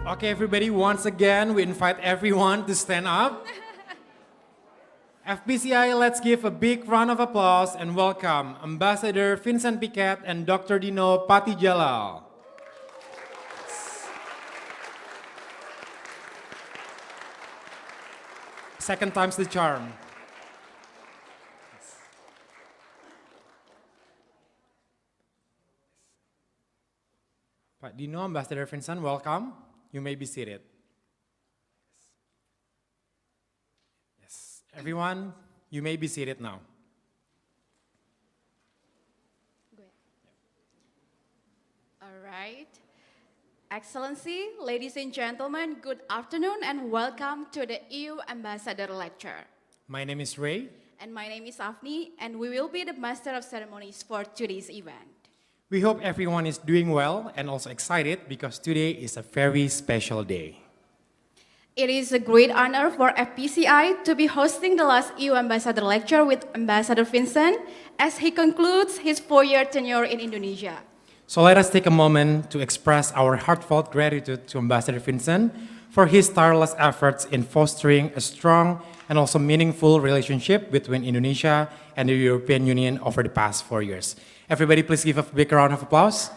Okay, everybody, once again, we invite everyone to stand up. FBCI, let's give a big round of applause and welcome Ambassador Vincent Piquet and Dr. Dino Patijalal. Second time's the charm. Pak Dino, Ambassador Vincent, welcome. You may be seated. Yes, everyone, you may be seated now. All right. Excellency, ladies and gentlemen, good afternoon and welcome to the EU Ambassador Lecture. My name is Ray. And my name is Afni, and we will be the Master of Ceremonies for today's event. We hope everyone is doing well and also excited because today is a very special day. It is a great honor for FPCI to be hosting the last EU Ambassador Lecture with Ambassador Vincent as he concludes his 4-year tenure in Indonesia. So let us take a moment to express our heartfelt gratitude to Ambassador Vincent for his tireless efforts in fostering a strong and also meaningful relationship between Indonesia and the European Union over the past 4 years. Everybody, please give a big round of applause.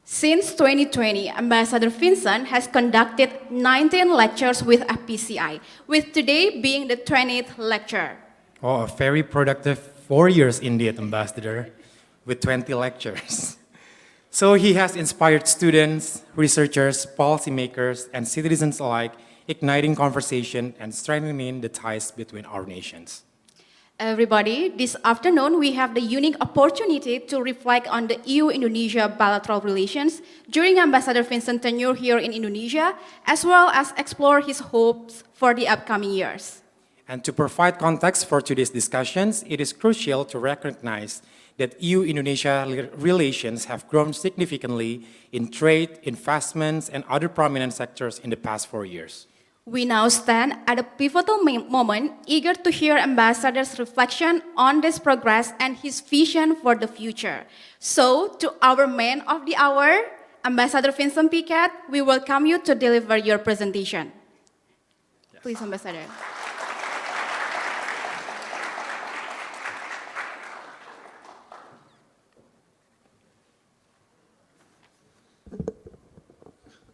Since 2020, Ambassador Vincent has conducted 19 lectures with FPCI, with today being the 20th lecture. Oh, a very productive 4 years indeed, Ambassador, with 20 lectures. So he has inspired students, researchers, policymakers, and citizens alike, igniting conversation and strengthening the ties between our nations. Everybody, this afternoon we have the unique opportunity to reflect on the EU-Indonesia bilateral relations during Ambassador Vincent's tenure here in Indonesia, as well as explore his hopes for the upcoming years. And to provide context for today's discussions, it is crucial to recognize that EU-Indonesia relations have grown significantly in trade, investments, and other prominent sectors in the past 4 years. We now stand at a pivotal moment, eager to hear Ambassador's reflection on this progress and his vision for the future. So, to our man of the hour, Ambassador Vincent Piquet, we welcome you to deliver your presentation. Yes. Please, Ambassador.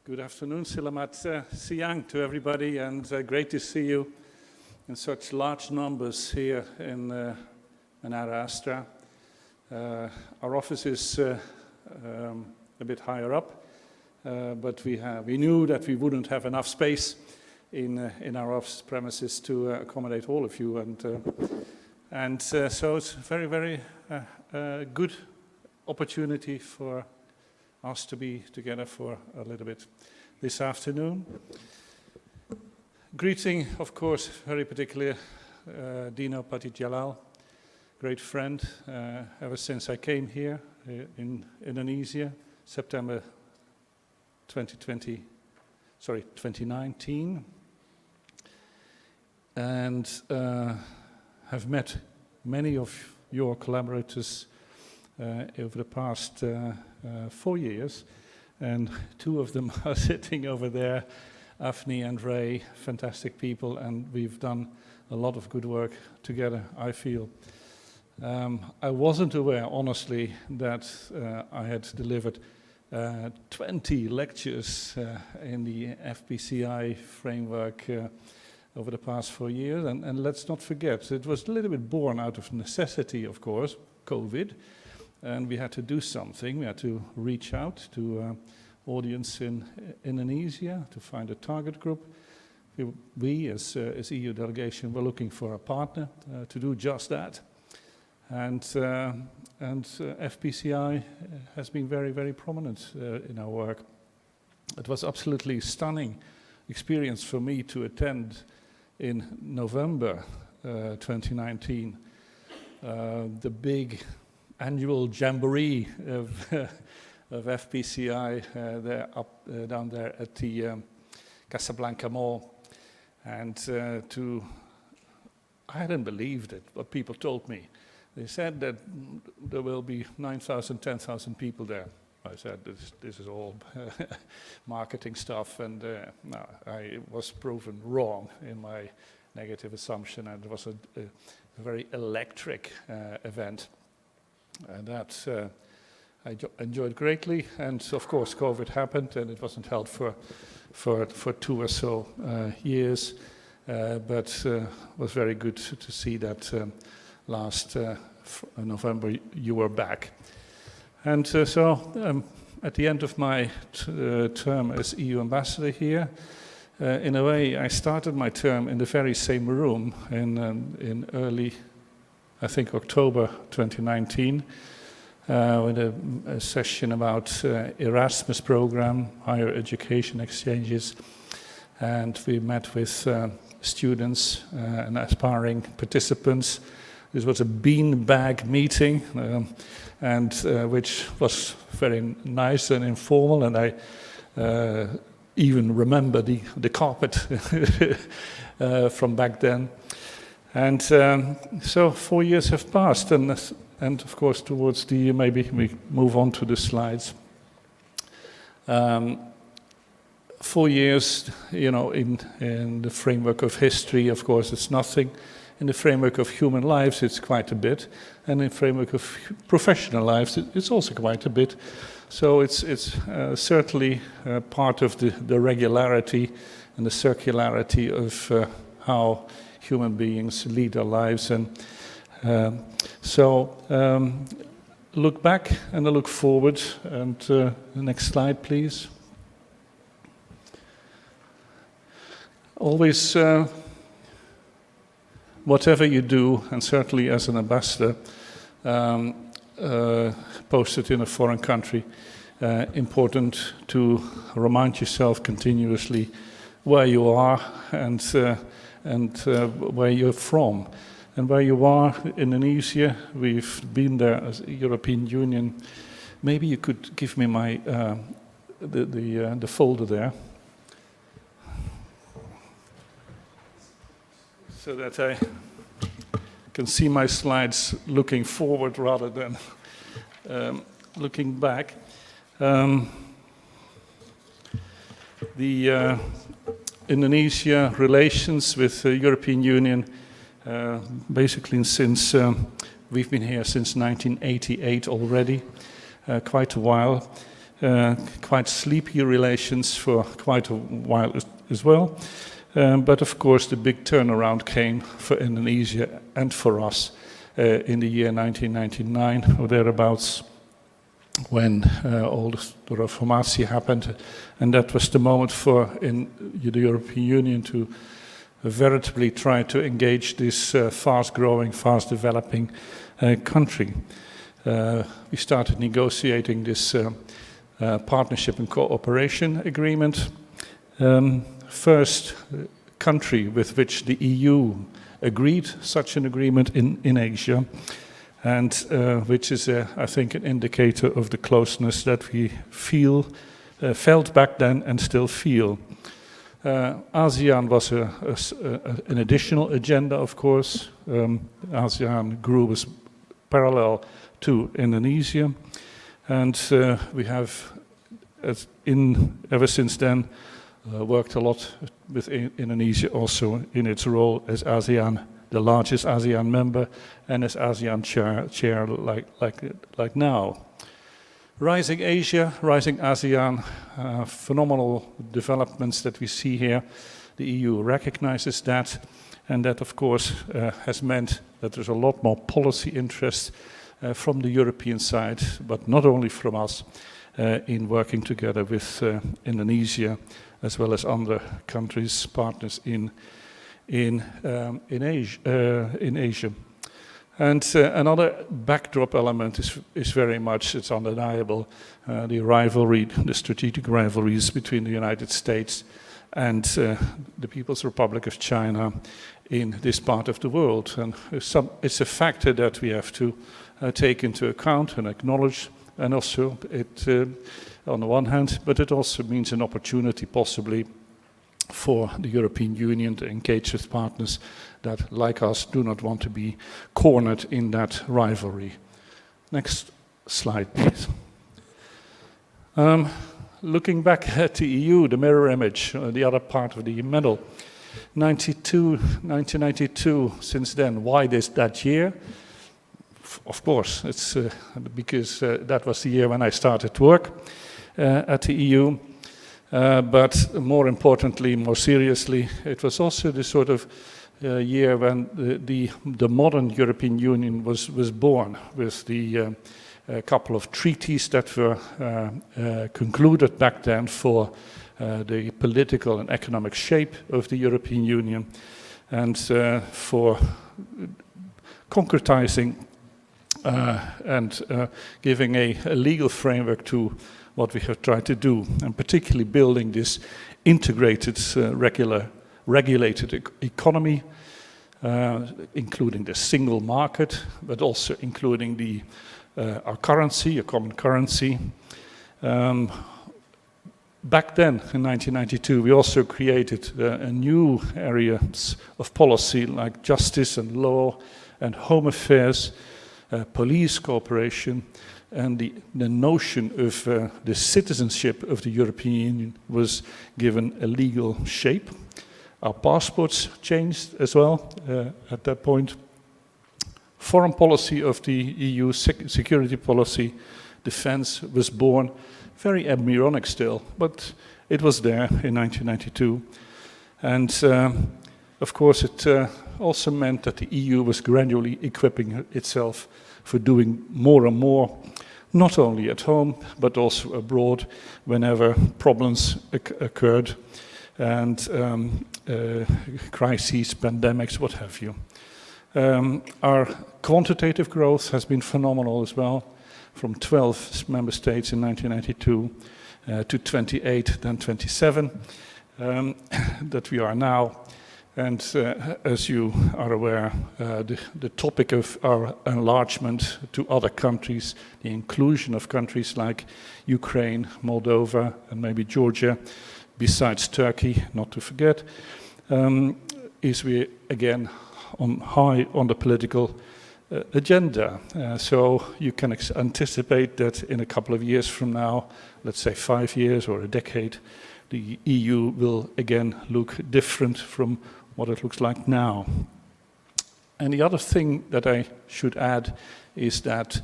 Good afternoon, Selamat Siang to everybody, and great to see you in such large numbers here in Menara Astra. Our office is a bit higher up, but we knew that we wouldn't have enough space in our office premises to accommodate all of you, and so it's a very, very good opportunity for us to be together for a little bit this afternoon. Greeting, of course, very particularly Dino Patijalal, great friend ever since I came here in Indonesia, September 2019, and have met many of your collaborators over the past 4 years, and 2 of them are sitting over there, Afni and Ray, fantastic people, and we've done a lot of good work together, I feel. I wasn't aware, honestly, that I had delivered 20 lectures in the FPCI framework over the past 4 years, and let's not forget, it was a little bit born out of necessity, of course, COVID, and we had to do something. We had to reach out to audience in Indonesia to find a target group. We as EU delegation, were looking for a partner to do just that. And FPCI has been very, very prominent in our work. It was absolutely stunning experience for me to attend in November 2019 the big annual jamboree of FPCI down there at the Casablanca Mall, and I hadn't believed it, what people told me. they said that there will be 9,000, 10,000 people there. I said, this is all marketing stuff, and no, I was proven wrong in my negative assumption, and it was a very electric event, and that I enjoyed greatly. And of course, COVID happened, and it wasn't held for 2 or so years, but was very good to see that last November you were back. And so at the end of my term as EU ambassador here, in a way I started my term in the very same room in early, I think, October 2019, with a session about Erasmus program, higher education exchanges, and we met with students and aspiring participants. This was a beanbag meeting, and which was very nice and informal, and I even remember the carpet from back then. And so 4 years have passed, and of course towards the, maybe we move on to the slides. 4 years, you know, in the framework of history, of course, it's nothing. In the framework of human lives, it's quite a bit, and in the framework of professional lives, it's also quite a bit. So it's certainly part of the regularity and the circularity of how human beings lead their lives. And look back and I look forward. And the next slide, please. Always. Whatever you do, and certainly as an ambassador posted in a foreign country, important to remind yourself continuously where you are and where you're from. And where you are, Indonesia, we've been there as a European Union. Maybe you could give me my the folder there, so that I can see my slides looking forward rather than looking back. The Indonesia relations with the European Union, basically since we've been here since 1988 already, quite a while. Quite sleepy relations for quite a while as well. But of course, the big turnaround came for Indonesia and for us in the year 1999 or thereabouts, when all the reformation happened, and that was the moment for the European Union to veritably try to engage this fast-growing, fast-developing country. We started negotiating this partnership and cooperation agreement. First country with which the EU agreed such an agreement in Asia, and which is, I think, an indicator of the closeness that we felt back then and still feel. ASEAN was an additional agenda, of course. ASEAN grew as parallel to Indonesia, and we have, ever since then, worked a lot with Indonesia also in its role as ASEAN, the largest ASEAN member, and as ASEAN chair like now. Rising Asia, rising ASEAN, phenomenal developments that we see here. The EU recognizes that, and that of course has meant that there's a lot more policy interest from the European side, but not only from us, in working together with Indonesia, as well as other countries, partners in Asia. And another backdrop element is very much, it's undeniable, the rivalry, the strategic rivalries between the United States and the People's Republic of China in this part of the world. And it's a factor that we have to take into account and acknowledge, and also it, on the one hand, but it also means an opportunity possibly for the European Union to engage with partners that, like us, do not want to be cornered in that rivalry. Next slide, please. Looking back at the EU, the mirror image, the other part of the medal, 1992, since then, why that year? Of course, it's because that was the year when I started to work at the EU. But more importantly, more seriously, it was also the sort of year when the modern European Union was born, with the couple of treaties that were concluded back then for the political and economic shape of the European Union, and for concretizing and giving a legal framework to what we have tried to do, and particularly building this integrated, regulated economy, including the single market, but also including our currency, a common currency. Back then, in 1992, we also created a new areas of policy like justice and law and home affairs, police cooperation, and the notion of the citizenship of the European Union was given a legal shape. Our passports changed as well at that point. Foreign policy of the EU, security policy, defense was born. Very embryonic still, but it was there in 1992. And of course it also meant that the EU was gradually equipping itself for doing more and more, not only at home, but also abroad whenever problems occurred, and crises, pandemics, what have you. Our quantitative growth has been phenomenal as well, from 12 member states in 1992 to 28, then 27, that we are now. And as you are aware, the topic of our enlargement to other countries, the inclusion of countries like Ukraine, Moldova, and maybe Georgia, besides Turkey, not to forget, is we again high on the political agenda. So you can anticipate that in a couple of years from now, let's say 5 years or a decade, the EU will again look different from what it looks like now. And the other thing that I should add is that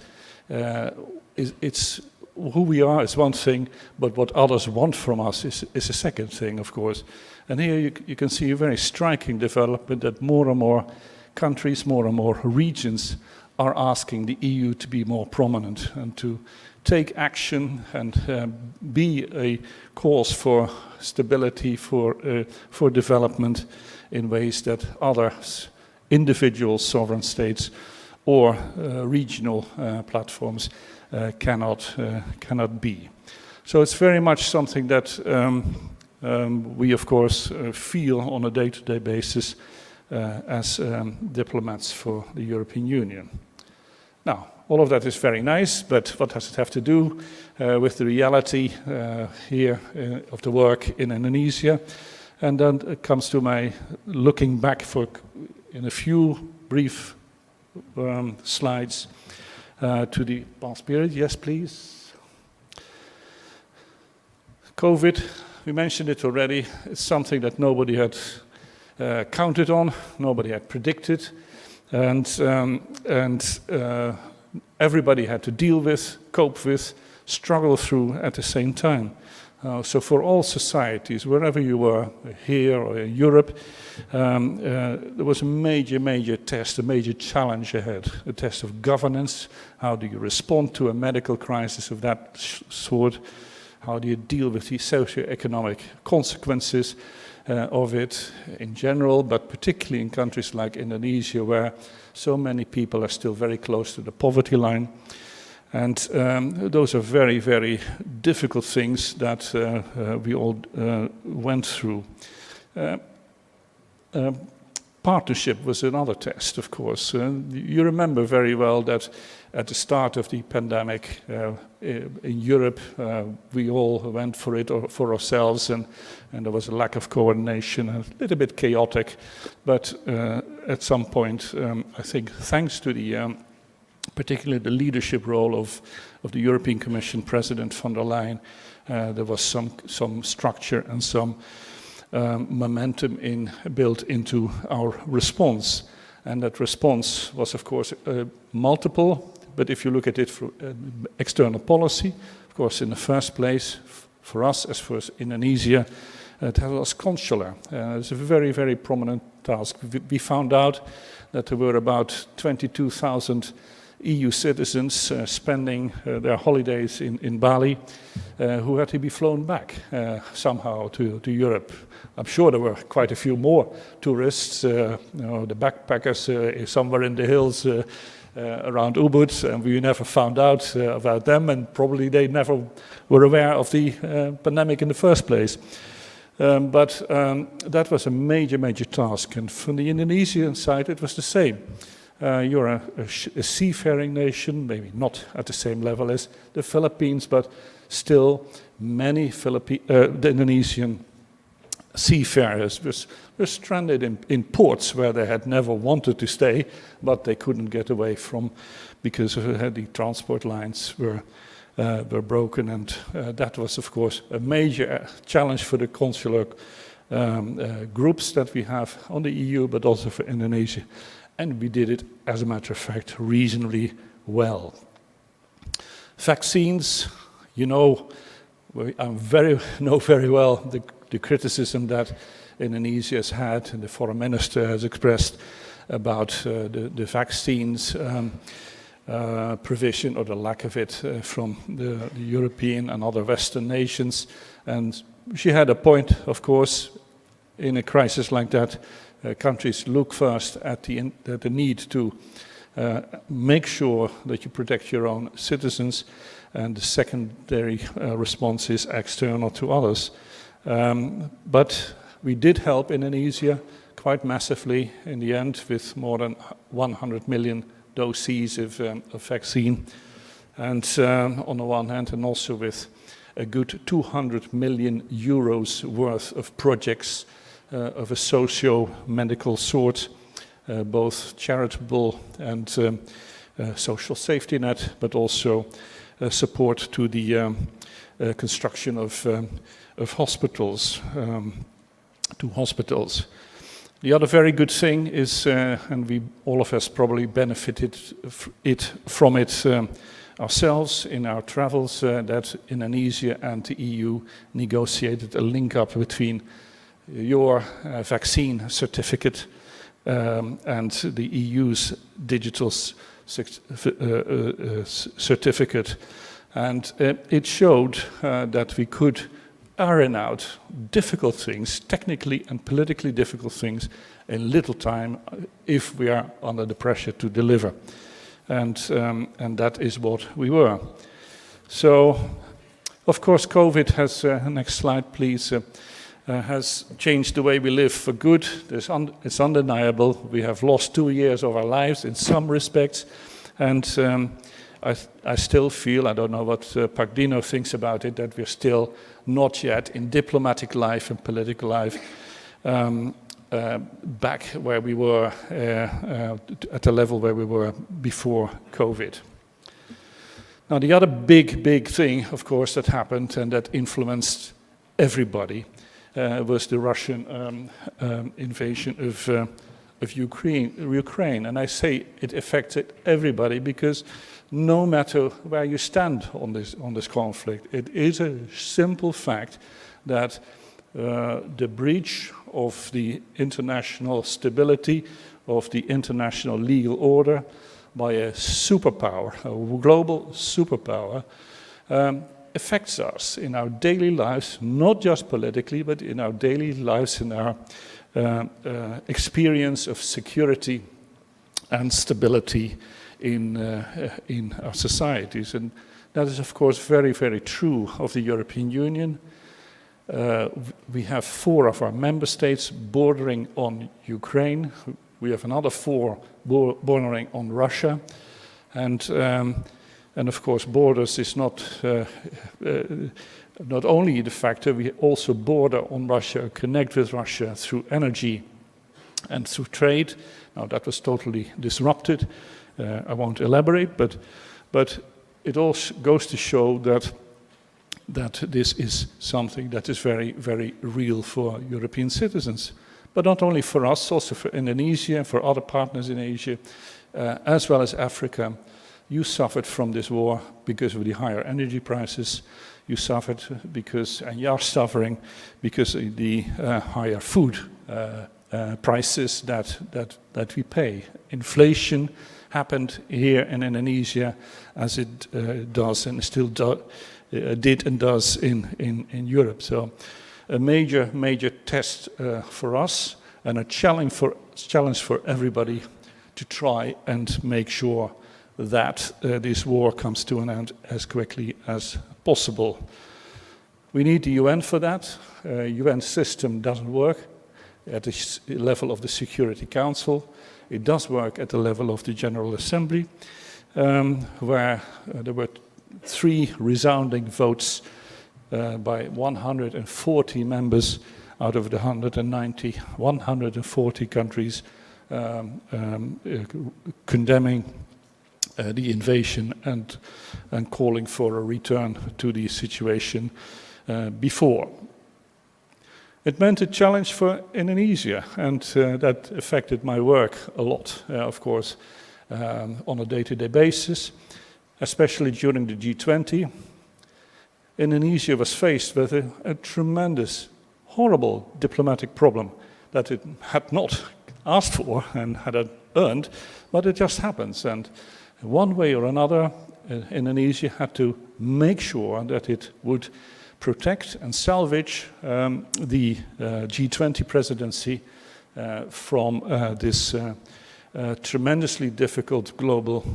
it's who we are is one thing, but what others want from us is a second thing, of course. And here you can see a very striking development that more and more countries, more and more regions are asking the EU to be more prominent and to take action and be a cause for stability, for development in ways that others, individual sovereign states or regional platforms cannot be. So it's very much something that we, of course, feel on a day-to-day basis as diplomats for the European Union. Now, all of that is very nice, but what does it have to do with the reality here of the work in Indonesia? And then it comes to my looking back in a few brief slides to the past period. Yes, please. COVID, we mentioned it already. It's something that nobody had counted on, nobody had predicted, and everybody had to deal with, cope with, struggle through at the same time. So for all societies, wherever you were, here or in Europe, there was a major test, a major challenge ahead, a test of governance. How do you respond to a medical crisis of that sort? How do you deal with the socio-economic consequences of it in general, but particularly in countries like Indonesia, where so many people are still very close to the poverty line. And those are very difficult things that we all went through. partnership was another test, of course. You remember very well that at the start of the pandemic in Europe, we all went for it for ourselves, and there was a lack of coordination, a little bit chaotic. But at some point, I think thanks to the particularly the leadership role of the European Commission President von der Leyen, there was some structure and some momentum built into our response. And that response was, of course, multiple. But if you look at it from external policy, of course, in the first place, for us, as for Indonesia, it was consular. It's a very, very prominent task. We found out that there were about 22,000 EU citizens spending their holidays in Bali who had to be flown back somehow to Europe. I'm sure there were quite a few more tourists, the backpackers somewhere in the hills around Ubud, and we never found out about them, and probably they never were aware of the pandemic in the first place. But that was a major, major task, and from the Indonesian side it was the same. You're a seafaring nation, maybe not at the same level as the Philippines, but still many the Indonesian seafarers were stranded in ports where they had never wanted to stay, but they couldn't get away from because the transport lines were broken, and that was, of course, a major challenge for the consular groups that we have on the EU, but also for Indonesia. And we did it, as a matter of fact, reasonably well. Vaccines, you know, I know very well the criticism that Indonesia has had and the foreign minister has expressed about the vaccines provision or the lack of it from the European and other Western nations. And she had a point, of course, in a crisis like that. Countries look first at the need to make sure that you protect your own citizens, and the secondary response is external to others. But we did help Indonesia quite massively in the end with more than 100 million doses of vaccine, and on the one hand, and also with a good 200 million euros worth of projects of a socio-medical sort, both charitable and social safety net, but also support to the construction of hospitals, two hospitals. The other very good thing is, and all of us probably benefited from it ourselves in our travels, that Indonesia and the EU negotiated a link-up between your vaccine certificate and the EU's digital certificate. And it showed that we could iron out difficult things, technically and politically difficult things, in little time if we are under the pressure to deliver. And that is what we were. So, of course, COVID has, next slide please, has changed the way we live for good. It's undeniable. We have lost 2 years of our lives in some respects, and I still feel, I don't know what Pagdino thinks about it, that we're still not yet in diplomatic life and political life back where we were at the level where we were before COVID. Now, the other big thing, of course, that happened and that influenced everybody was the Russian invasion of Ukraine. And I say it affected everybody because no matter where you stand on this conflict, it is a simple fact that the breach of the international stability, of the international legal order by a superpower, a global superpower, affects us in our daily lives, not just politically, but in our daily lives, in our experience of security and stability in our societies. And that is, of course, very, very true of the European Union. We have 4 of our member states bordering on Ukraine. We have another 4 bordering on Russia. And of course, borders is not only the factor, we also border on Russia, connect with Russia through energy and through trade. Now that was totally disrupted. I won't elaborate, but it also goes to show that this is something that is very, very real for European citizens. But not only for us, also for Indonesia, for other partners in Asia, as well as Africa. You suffered from this war because of the higher energy prices. You suffered because, and you are suffering because of the higher food prices that we pay. Inflation happened here in Indonesia as it does and still did and does in Europe. So a major test for us and a challenge for everybody to try and make sure that this war comes to an end as quickly as possible. We need the UN for that. UN system doesn't work at the level of the Security Council. It does work at the level of the General Assembly, where there were 3 resounding votes by 140 members out of the 140 countries condemning the invasion and calling for a return to the situation before. It meant a challenge for Indonesia, and that affected my work a lot, of course, on a day-to-day basis, especially during the G20. Indonesia was faced with a tremendous, horrible diplomatic problem that it had not asked for and had earned, but it just happens. And one way or another, Indonesia had to make sure that it would protect and salvage the G20 presidency from this tremendously difficult global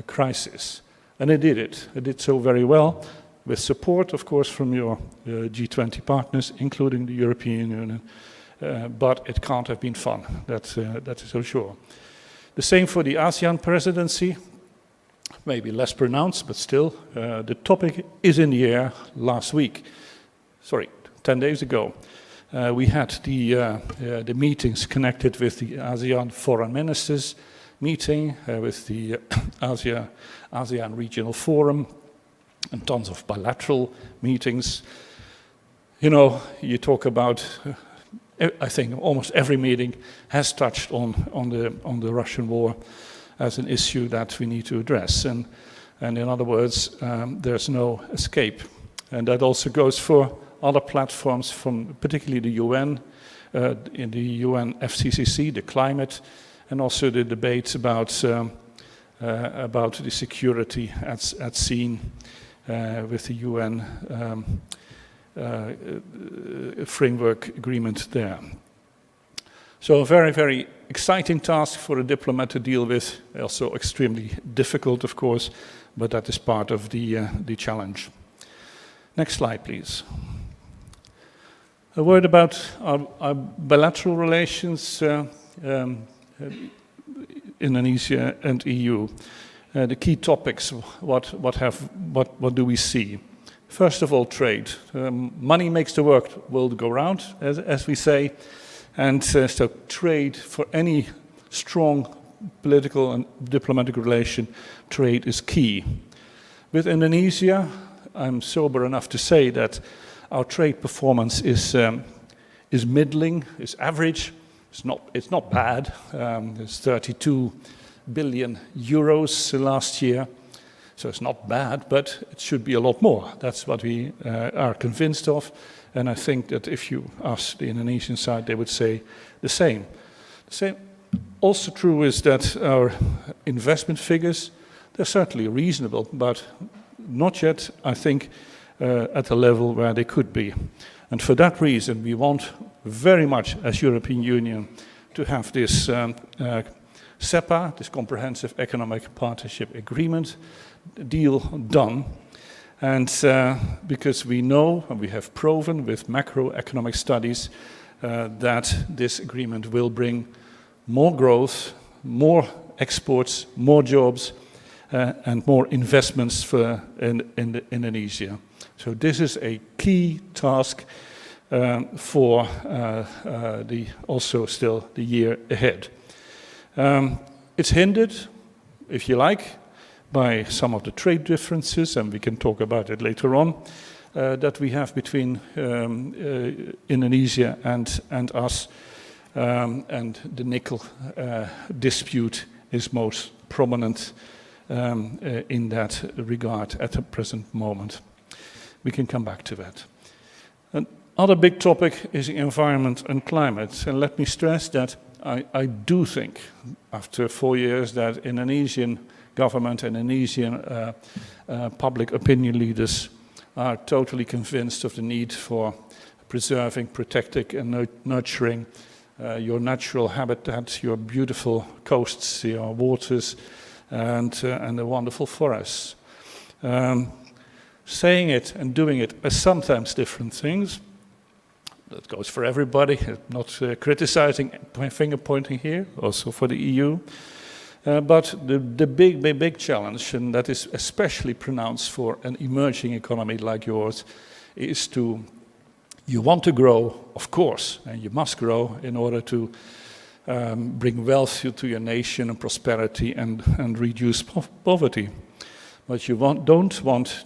crisis. And it did it. It did so very well, with support, of course, from your G20 partners, including the European Union. But it can't have been fun, that is so sure. The same for the ASEAN presidency. Maybe less pronounced, but still, the topic is in the air. 10 days ago, we had the meetings connected with the ASEAN foreign ministers meeting, with the ASEAN Regional Forum, and tons of bilateral meetings. You know, you talk about, I think almost every meeting has touched on the Russian war as an issue that we need to address. And in other words, there's no escape. And that also goes for other platforms from particularly the UN, in the UN FCCC, the climate, and also the debates about the security at scene with the UN framework agreement there. So a very, very exciting task for a diplomat to deal with, also extremely difficult, of course, but that is part of the challenge. Next slide, please. A word about our bilateral relations, Indonesia and EU. The key topics, what do we see? First of all, trade. Money makes the world go round, as we say. And so trade, for any strong political and diplomatic relation, trade is key. With Indonesia, I'm sober enough to say that our trade performance is middling, is average. It's not bad. It's 32 billion euros last year. So it's not bad, but it should be a lot more. That's what we are convinced of. And I think that if you ask the Indonesian side, they would say the same. The same also true is that our investment figures, they're certainly reasonable, but not yet, I think, at the level where they could be. And for that reason, we want very much, as European Union, to have this CEPA, this Comprehensive Economic Partnership Agreement deal done. And because we know, and we have proven with macroeconomic studies, that this agreement will bring more growth, more exports, more jobs, and more investments in Indonesia. So this is a key task for also still the year ahead. It's hindered, if you like, by some of the trade differences, and we can talk about it later on, that we have between Indonesia and us, and the nickel dispute is most prominent in that regard at the present moment. We can come back to that. Another big topic is environment and climate, and let me stress that I do think, after 4 years, that Indonesian government and Indonesian public opinion leaders are totally convinced of the need for preserving, protecting and nurturing your natural habitat, your beautiful coasts, your waters, and the wonderful forests. Saying it and doing it are sometimes different things. That goes for everybody, not criticizing, finger pointing here, also for the EU. But the big challenge, and that is especially pronounced for an emerging economy like yours, is you want to grow, of course, and you must grow in order to bring wealth to your nation and prosperity and reduce poverty. But you don't want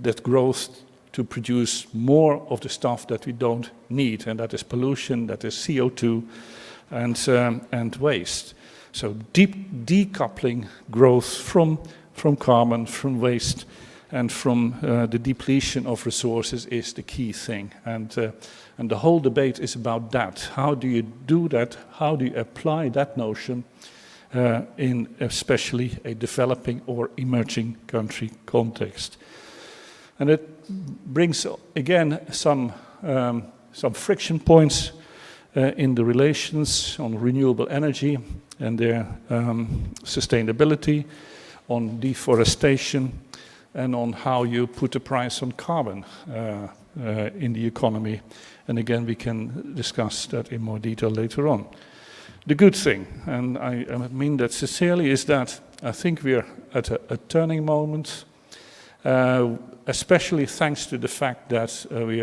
that growth to produce more of the stuff that we don't need, and that is pollution, that is CO2, and waste. So decoupling growth from carbon, from waste, and from the depletion of resources is the key thing. And the whole debate is about that. How do you do that? How do you apply that notion in especially a developing or emerging country context? And it brings, again, some friction points in the relations on renewable energy and their sustainability, on deforestation, and on how you put a price on carbon in the economy. And again, we can discuss that in more detail later on. The good thing, and I mean that sincerely, is that I think we're at a turning moment, especially thanks to the fact that we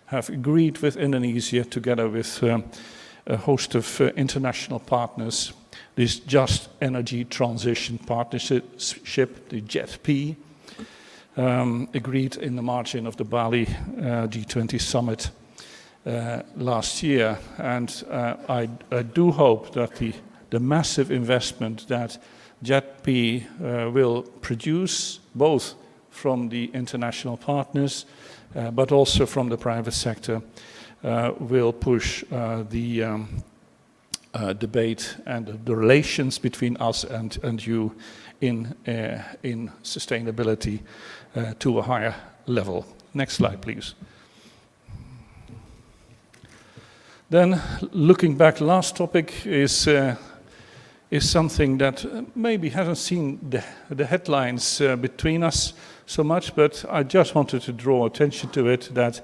have agreed with Indonesia, together with a host of international partners, this Just Energy Transition Partnership, the JETP, agreed in the margin of the Bali G20 summit last year. And I do hope that the massive investment that JETP will produce, both from the international partners, but also from the private sector, will push the debate and the relations between us and you in sustainability to a higher level. Next slide, please. Then, looking back, last topic is something that maybe hasn't seen the headlines between us so much, but I just wanted to draw attention to it, that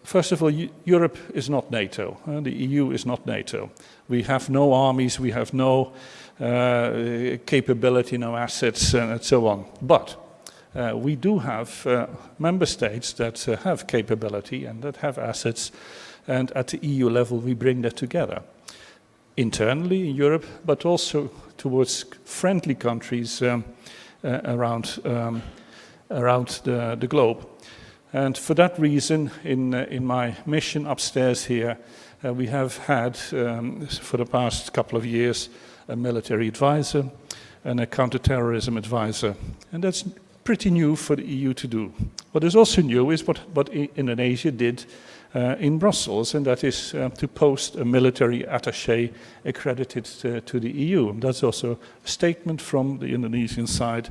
first of all, Europe is not NATO. The EU is not NATO. We have no armies, we have no capability, no assets, and so on. But we do have member states that have capability and that have assets, and at the EU level we bring that together. Internally in Europe, but also towards friendly countries around the globe. And for that reason, in my mission upstairs here, we have had, for the past couple of years, a military advisor and a counterterrorism advisor. And that's pretty new for the EU to do. What is also new is what Indonesia did in Brussels, and that is to post a military attaché accredited to the EU. And that's also a statement from the Indonesian side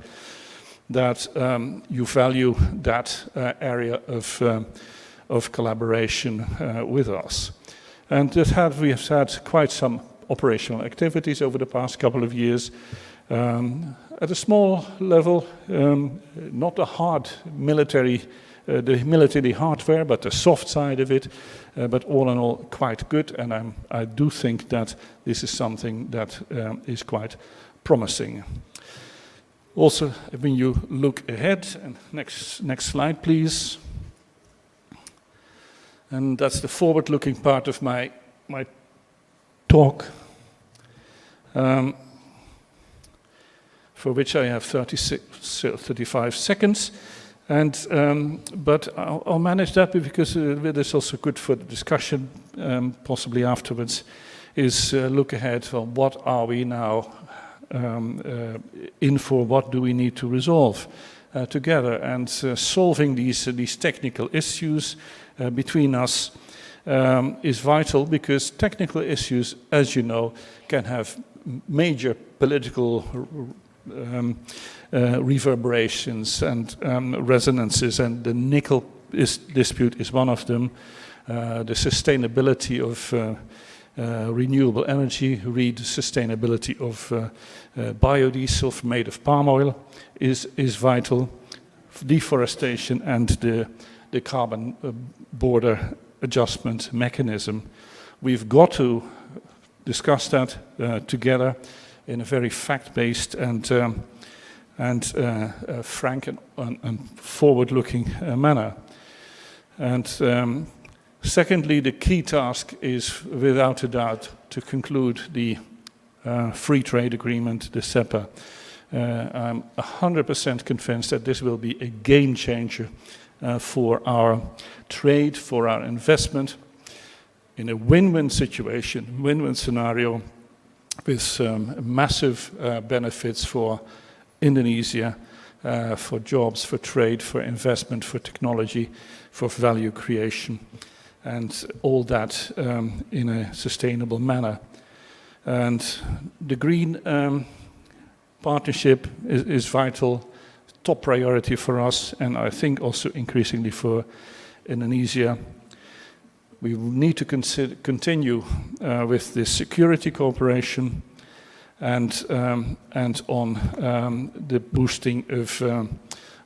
that you value that area of collaboration with us. And we have had quite some operational activities over the past couple of years. At a small level, not the hard military, the military hardware, but the soft side of it, but all in all quite good, and I do think that this is something that is quite promising. Also, when you look ahead, and next slide please, and that's the forward-looking part of my talk, for which I have 35 seconds. But I'll manage that because it is also good for the discussion, possibly afterwards, is look ahead. Well, what are we now in for? What do we need to resolve together? And solving these technical issues between us is vital, because technical issues, as you know, can have major political reverberations and resonances, and the nickel dispute is one of them. The sustainability of renewable energy, read sustainability of biodiesel made of palm oil is vital. Deforestation and the carbon border adjustment mechanism. We've got to discuss that together in a very fact-based and frank and forward-looking manner. And secondly, the key task is, without a doubt, to conclude the free trade agreement, the CEPA. I'm 100% convinced that this will be a game changer for our trade, for our investment, in a win-win situation, win-win scenario, with massive benefits for Indonesia, for jobs, for trade, for investment, for technology, for value creation, and all that in a sustainable manner. And the green partnership is vital, top priority for us, and I think also increasingly for Indonesia. We need to continue with this security cooperation and on the boosting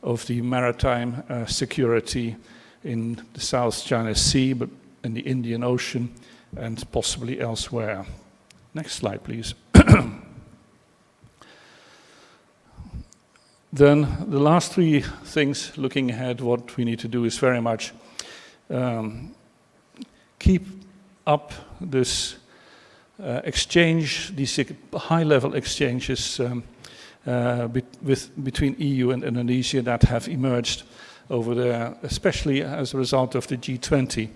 of the maritime security in the South China Sea, but in the Indian Ocean, and possibly elsewhere. Next slide, please. Then the last three things, looking ahead, what we need to do is very much keep up this exchange, these high-level exchanges between EU and Indonesia that have emerged over there, especially as a result of the G20.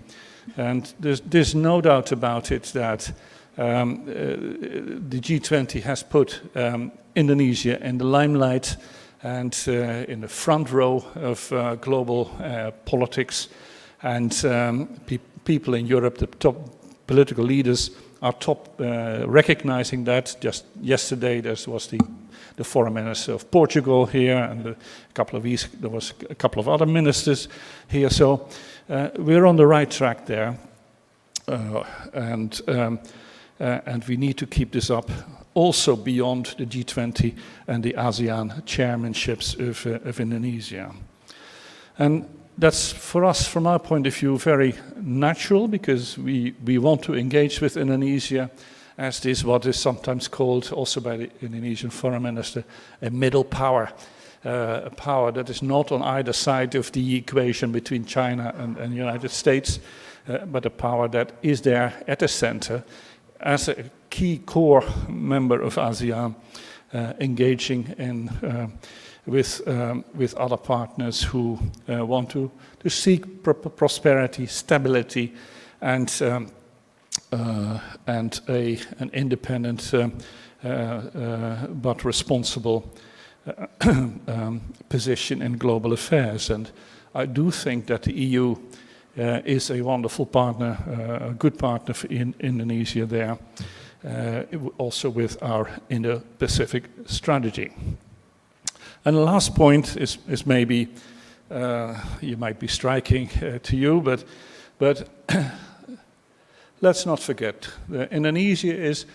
And there's no doubt about it that the G20 has put Indonesia in the limelight and in the front row of global politics, and people in Europe, the top political leaders, are recognizing that. Just yesterday there was the foreign minister of Portugal here, and a couple of weeks there was a couple of other ministers here. So we're on the right track there, and we need to keep this up also beyond the G20 and the ASEAN chairmanships of Indonesia. And that's, for us, from our point of view, very natural, because we want to engage with Indonesia as this, what is sometimes called, also by the Indonesian foreign minister, a middle power, a power that is not on either side of the equation between China and the United States, but a power that is there at the center as a key core member of ASEAN, engaging in with other partners who want to seek prosperity, stability, and an independent but responsible position in global affairs. And I do think that the EU is a wonderful partner, a good partner for Indonesia there, also with our Indo-Pacific strategy. And the last point is maybe, you might be striking to you, but let's not forget, Indonesia is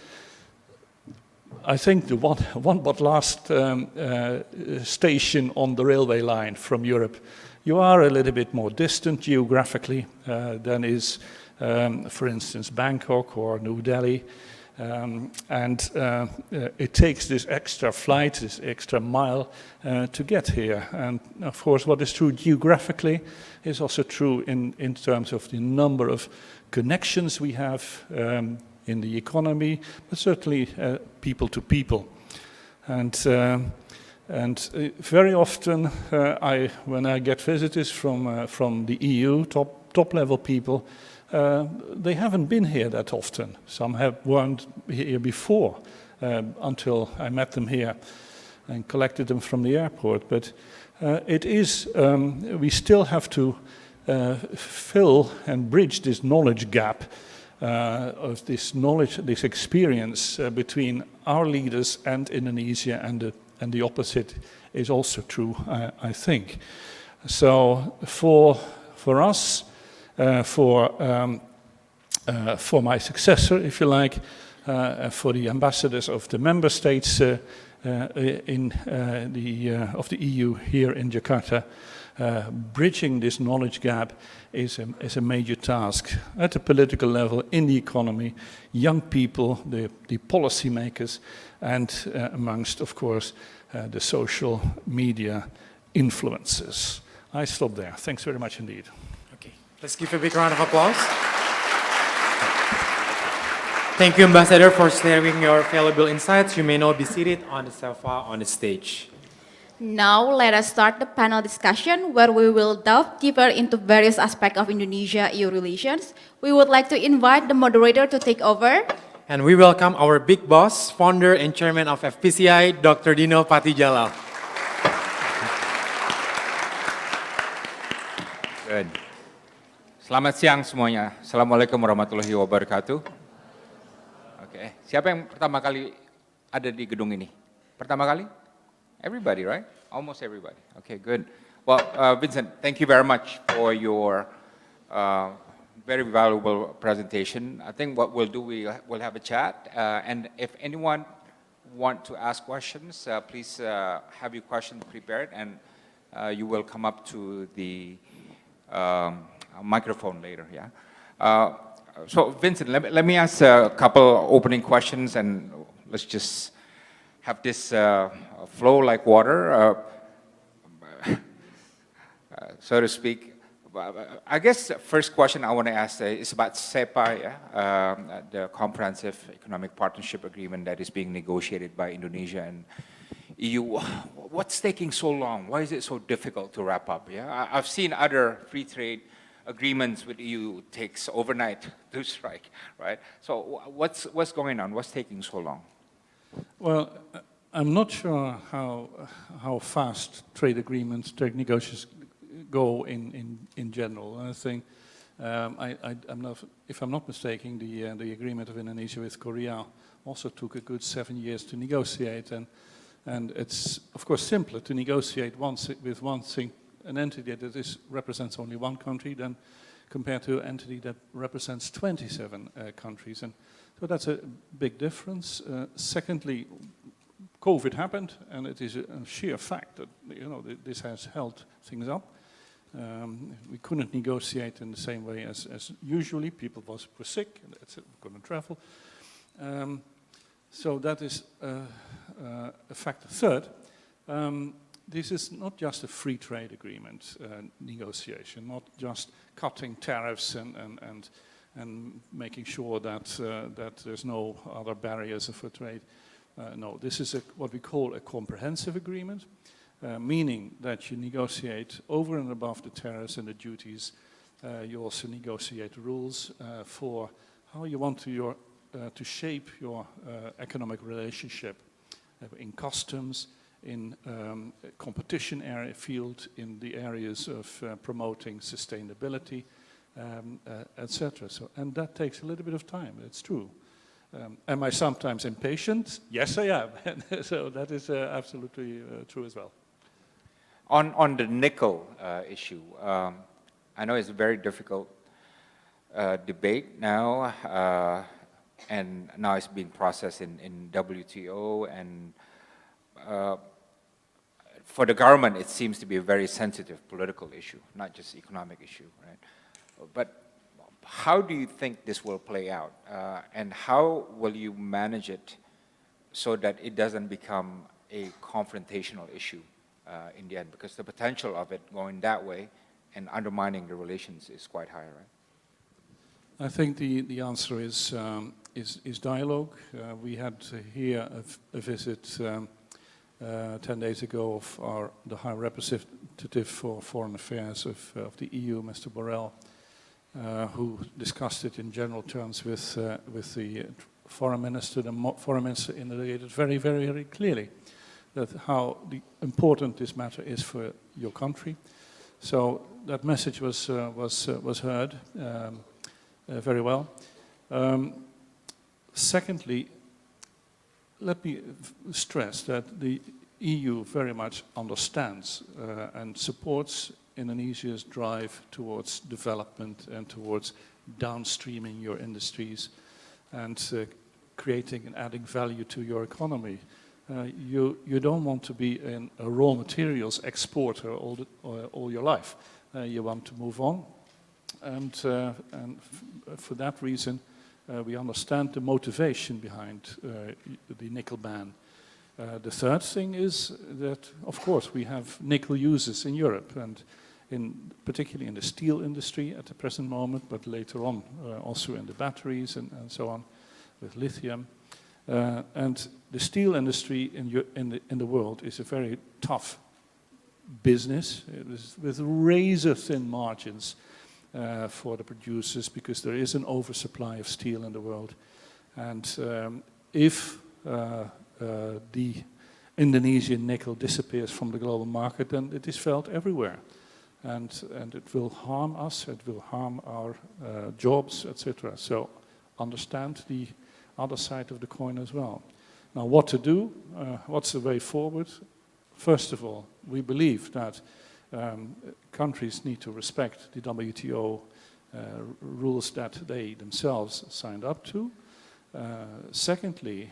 I think the one but last station on the railway line from Europe, you are a little bit more distant geographically than is, for instance, Bangkok or New Delhi. It takes this extra flight, this extra mile to get here. And of course, what is true geographically is also true in terms of the number of connections we have in the economy, but certainly people to people. And very often, when I get visitors from the EU, top level people, they haven't been here that often. Some weren't here before until I met them here and collected them from the airport. But we still have to fill and bridge this knowledge gap of this knowledge, this experience between our leaders and Indonesia, and the opposite is also true, I think. So for us, for my successor, if you like, for the ambassadors of the member states of the EU here in Jakarta, bridging this knowledge gap is a major task at the political level, in the economy, young people, the policy makers, and amongst, of course, the social media influencers. I stop there. Thanks very much indeed. Okay, let's give a big round of applause. Thank you, Ambassador, for sharing your valuable insights. You may now be seated on the sofa on the stage. Now, let us start the panel discussion where we will delve deeper into various aspects of Indonesia-EU relations. We would like to invite the moderator to take over. And we welcome our big boss, founder and chairman of FPCI, Dr. Dino Patijalal. Good. Selamat siang semuanya. Assalamualaikum warahmatullahi wabarakatuh. Oke, siapa yang pertama kali ada di gedung ini? Pertama kali? Everybody, right? Almost everybody. Okay, good. Well, Vincent, thank you very much for your very valuable presentation. I think what we'll do, we'll have a chat. And if anyone want to ask questions, please have your questions prepared, and you will come up to the microphone later, yeah? So Vincent, let me ask a couple opening questions, and let's just have this flow like water, so to speak. I guess the first question I want to ask is about CEPA, yeah? The Comprehensive Economic Partnership Agreement that is being negotiated by Indonesia and EU. What's taking so long? Why is it so difficult to wrap up? Yeah, I've seen other free trade agreements with EU takes overnight to strike, right? So what's going on? What's taking so long? Well, I'm not sure how fast trade agreements, trade negotiations go in general. I think, if I'm not mistaken, the agreement of Indonesia with Korea also took a good 7 years to negotiate, and it's of course simpler to negotiate with an entity that represents only one country than compared to an entity that represents 27 countries, and so that's a big difference. Secondly, COVID happened, and it is a sheer fact that this has held things up. We couldn't negotiate in the same way as usually. People were sick, and couldn't travel. So that is a factor. Third, this is not just a free trade agreement negotiation, not just cutting tariffs and making sure that there's no other barriers for trade. No, this is what we call a comprehensive agreement, meaning that you negotiate over and above the tariffs and the duties. You also negotiate rules for how you want to shape your economic relationship in customs, in competition area field, in the areas of promoting sustainability, etc. So, and that takes a little bit of time. It's true. Am I sometimes impatient? Yes, I am. So that is absolutely true as well. On the nickel issue, I know it's a very difficult debate now. and now it's being processed in WTO, and for the government, it seems to be a very sensitive political issue, not just economic issue, right? But how do you think this will play out, and how will you manage it so that it doesn't become a confrontational issue in the end? Because the potential of it going that way and undermining the relations is quite high, right? I think the answer is dialogue. We had here a visit 10 days ago of the High Representative for Foreign Affairs of the EU, Mr. Borrell, who discussed it in general terms with the foreign minister. The foreign minister indicated very, very, very clearly that how important this matter is for your country. So that message was heard very well. Secondly, let me stress that the EU very much understands and supports Indonesia's drive towards development and towards downstreaming your industries and creating and adding value to your economy. You don't want to be a raw materials exporter all your life. You want to move on, and for that reason, we understand the motivation behind the nickel ban. The third thing is that, of course, we have nickel users in Europe, and particularly in the steel industry at the present moment, but later on also in the batteries and so on with lithium. And the steel industry in the world is a very tough business. It is with razor-thin margins for the producers, because there is an oversupply of steel in the world. And if the Indonesian nickel disappears from the global market, then it is felt everywhere. And it will harm us, it will harm our jobs, etc. So understand the other side of the coin as well. Now, what to do? What's the way forward? First of all, we believe that countries need to respect the WTO rules that they themselves signed up to. Secondly,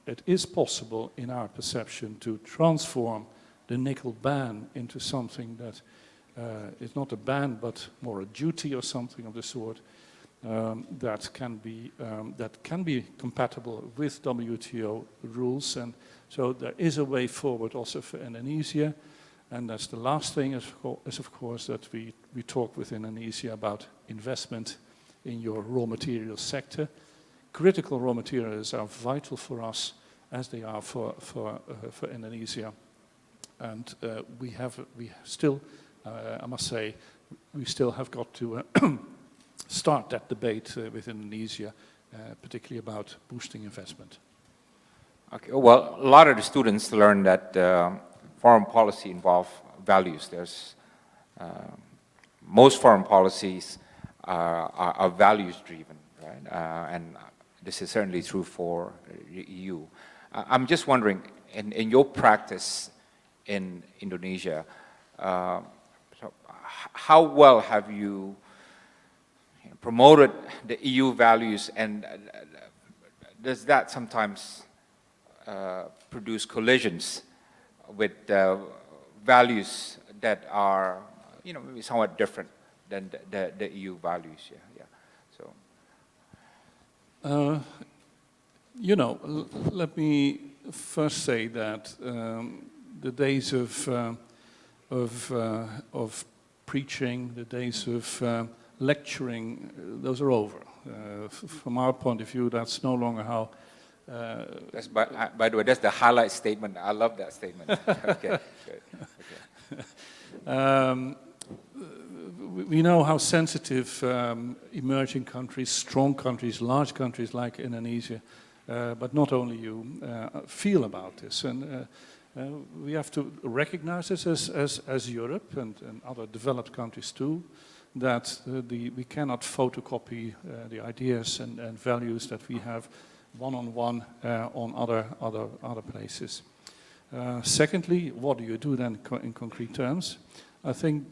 it is possible, in our perception, to transform the nickel ban into something that is not a ban, but more a duty or something of the sort, that can be compatible with WTO rules. And so there is a way forward also for Indonesia. And that's the last thing, is of course that we talk with Indonesia about investment in your raw materials sector. Critical raw materials are vital for us, as they are for Indonesia. And we still, I must say, we still have got to start that debate with Indonesia, particularly about boosting investment. Okay. Well, a lot of the students learn that foreign policy involves values. Most foreign policies are values driven, right? And this is certainly true for the EU. I'm just wondering, in your practice in Indonesia, so how well have you promoted the EU values, and does that sometimes produce collisions with values that are, maybe somewhat different than the EU values? Yeah. So, let me first say that the days of preaching, the days of lecturing, those are over. From our point of view, that's no longer how. That's by the way, that's the highlight statement. I love that statement. Okay, good. Okay. We know how sensitive emerging countries, strong countries, large countries like Indonesia, but not only you, feel about this. And we have to recognize this as Europe and other developed countries too, that we cannot photocopy the ideas and values that we have one-on-one on other places. Secondly, what do you do then in concrete terms? I think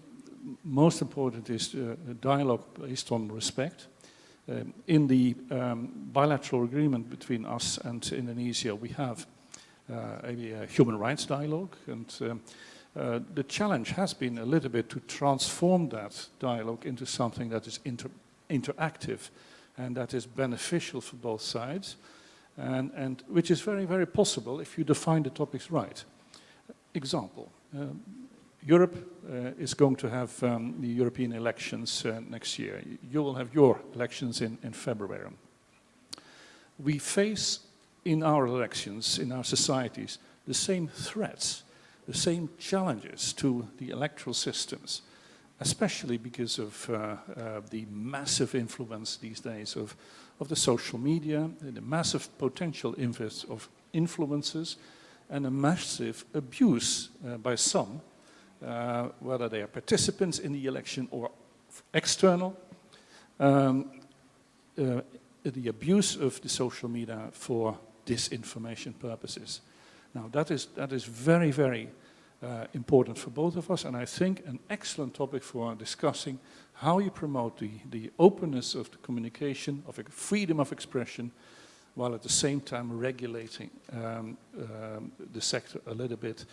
most important is a dialogue based on respect. In the bilateral agreement between us and Indonesia, we have a human rights dialogue, and the challenge has been a little bit to transform that dialogue into something that is interactive and that is beneficial for both sides, and which is very, very possible if you define the topics right. Example, Europe is going to have the European elections next year. You will have your elections in February. We face in our elections, in our societies, the same threats, the same challenges to the electoral systems, especially because of the massive influence these days of the social media, the massive potential of influences, and a massive abuse by some, whether they are participants in the election or external, the abuse of the social media for disinformation purposes. Now that is very, very important for both of us, and I think an excellent topic for discussing how you promote the openness of the communication, of freedom of expression, while at the same time regulating the sector a little bit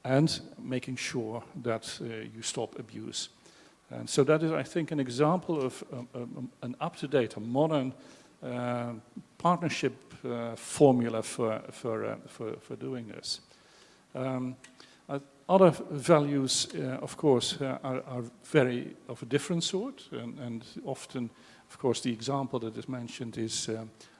and making sure that you stop abuse. And so that is, I think, an example of an up-to-date, a modern partnership formula for doing this. Other values, of course, are very of a different sort, and often, of course, the example that is mentioned is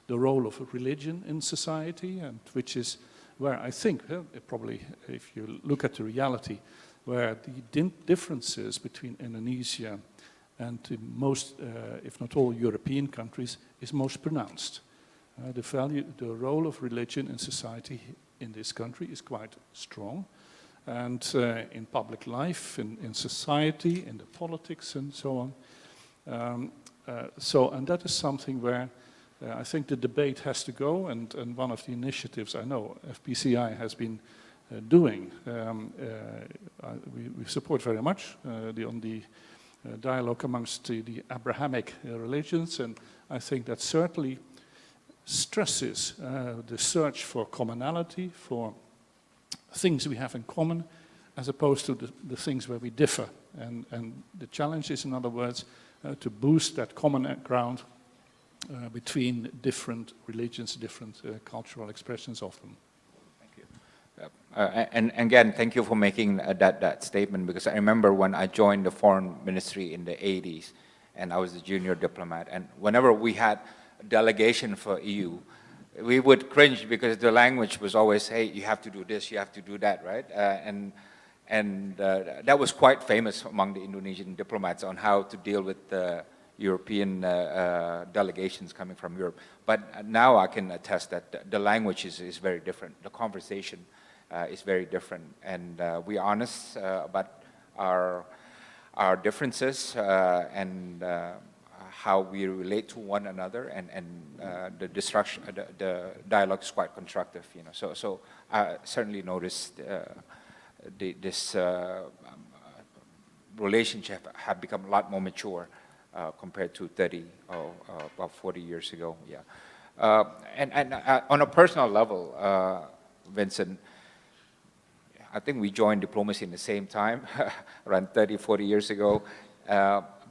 the role of religion in society, and which is where I think, probably if you look at the reality, where the differences between Indonesia and most, if not all, European countries is most pronounced. The role of religion in society in this country is quite strong, and in public life, in society, in the politics, and so on. And that is something where I think the debate has to go, and one of the initiatives I know FPCI has been doing, we support very much on the dialogue amongst the Abrahamic religions, and I think that certainly stresses the search for commonality, for things we have in common, as opposed to the things where we differ. And the challenge is, in other words, to boost that common ground between different religions, different cultural expressions of them. Thank you. And again, thank you for making that statement, because I remember when I joined the foreign ministry in the 80s, and I was a junior diplomat, and whenever we had a delegation for EU, we would cringe because the language was always, hey, you have to do this, you have to do that, right? And that was quite famous among the Indonesian diplomats on how to deal with the European delegations coming from Europe. But now I can attest that the language is very different. The conversation is very different. And we're honest about our differences and how we relate to one another, and the dialogue is quite constructive, you know. So I certainly noticed this relationship have become a lot more mature compared to 30 or about 40 years ago. Yeah, and on a personal level, Vincent, I think we joined diplomacy in the same time, around 30, 40 years ago.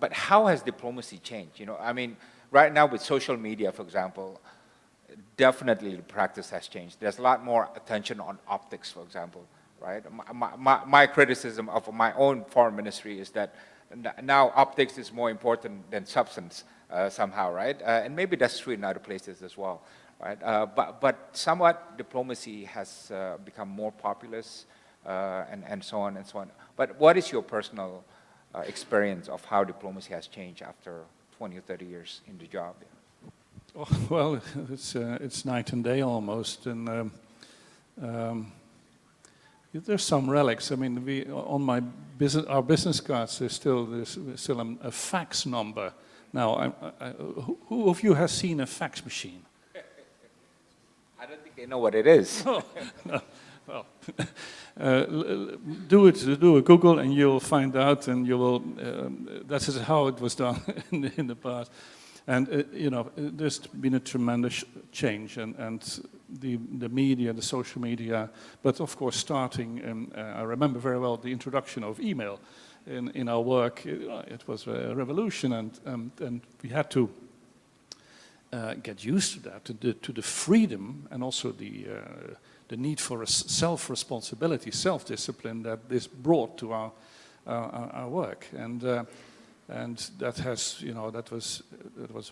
But how has diplomacy changed? You know, I mean, right now with social media, for example, definitely the practice has changed. There's a lot more attention on optics, for example, right? My criticism of my own foreign ministry is that now optics is more important than substance somehow, right? And maybe that's true in other places as well, right? But somewhat diplomacy has become more populous and so on and so on. But what is your personal experience of how diplomacy has changed after 20 or 30 years in the job? Oh, well, it's night and day almost, and there's some relics. I mean, on our business cards, there's still a fax number. Now, who of you has seen a fax machine? I don't think they know what it is. Oh, no. Well, do a Google and you'll find out, and you will. That is how it was done in the past. And there's been a tremendous change, and the media, the social media, but of course starting, I remember very well the introduction of email in our work. It was a revolution, and we had to get used to that, to the freedom, and also the need for a self-responsibility, self-discipline that this brought to our work. And that has, that was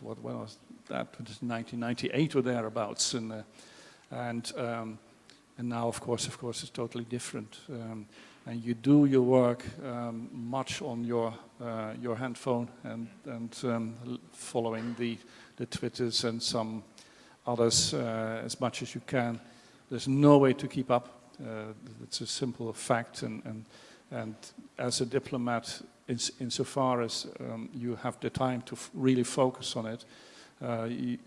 what, when was that? It was 1998 or thereabouts, and now of course it's totally different. And you do your work much on your handphone and following the Twitters and some others as much as you can. There's no way to keep up. It's a simple fact, and as a diplomat, insofar as you have the time to really focus on it,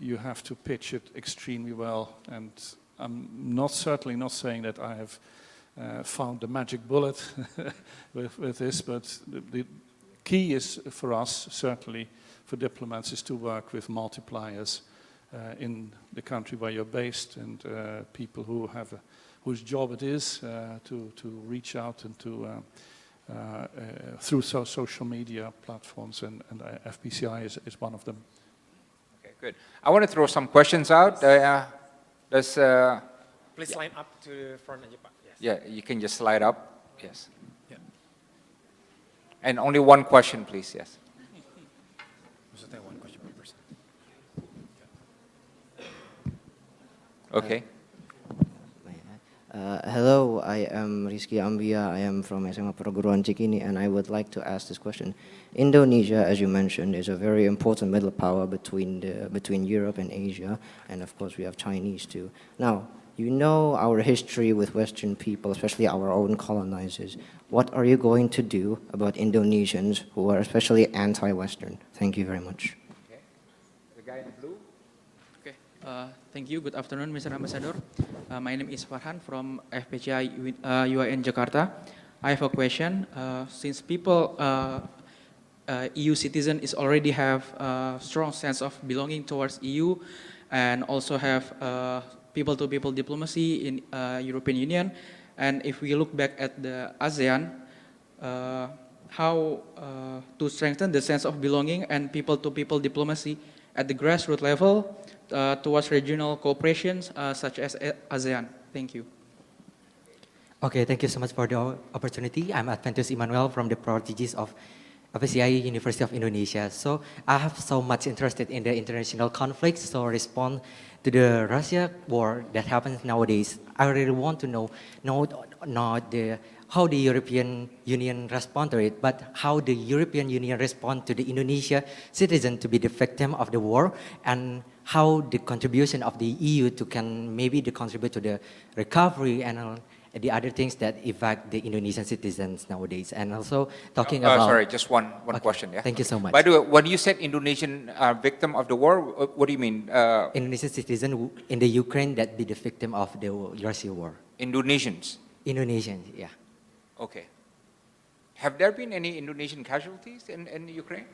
you have to pitch it extremely well. And I'm certainly not saying that I have found the magic bullet with this, but the key is for us, certainly for diplomats, is to work with multipliers in the country where you're based, and people whose job it is to reach out and to through social media platforms, and FPCI is one of them. Okay, good. I want to throw some questions out. Please line up to the front. Yes. Yeah, you can just slide up. Yes. Yeah. And only one question, please. Yes. One question per person. Okay. Hello, I am Rizky Ambia. I am from SMA Perguruan Cikini, and I would like to ask this question. Indonesia, as you mentioned, is a very important middle power between Europe and Asia, and of course we have Chinese too. Now, you know our history with Western people, especially our own colonizers. What are you going to do about Indonesians who are especially anti-Western? Thank you very much. Okay. The guy in blue. Okay, thank you. Good afternoon, Mr. Ambassador. My name is Farhan from FPCI UIN Jakarta. I have a question. Since people, EU citizen is already have a strong sense of belonging towards EU, and also have people-to-people diplomacy in European Union, and if we look back at the ASEAN, how to strengthen the sense of belonging and people-to-people diplomacy at the grassroots level towards regional cooperations such as ASEAN. Thank you. Okay, thank you so much for the opportunity. I'm Adventus Emmanuel from the prodigies of FPCI University of Indonesia. So I have so much interested in the international conflicts, so respond to the Russia war that happens nowadays. I really want to know not how the European Union respond to it, but how the European Union respond to the Indonesia citizen to be the victim of the war, and how the contribution of the EU can maybe contribute to the recovery and the other things that affect the Indonesian citizens nowadays. And also talking about... Sorry, just one okay, question, yeah? Thank you so much. By the way, when you said Indonesian victim of the war, what do you mean? Indonesian citizen in the Ukraine that be the victim of the Russia war. Indonesians? Indonesians, yeah. Okay. Have there been any Indonesian casualties in Ukraine?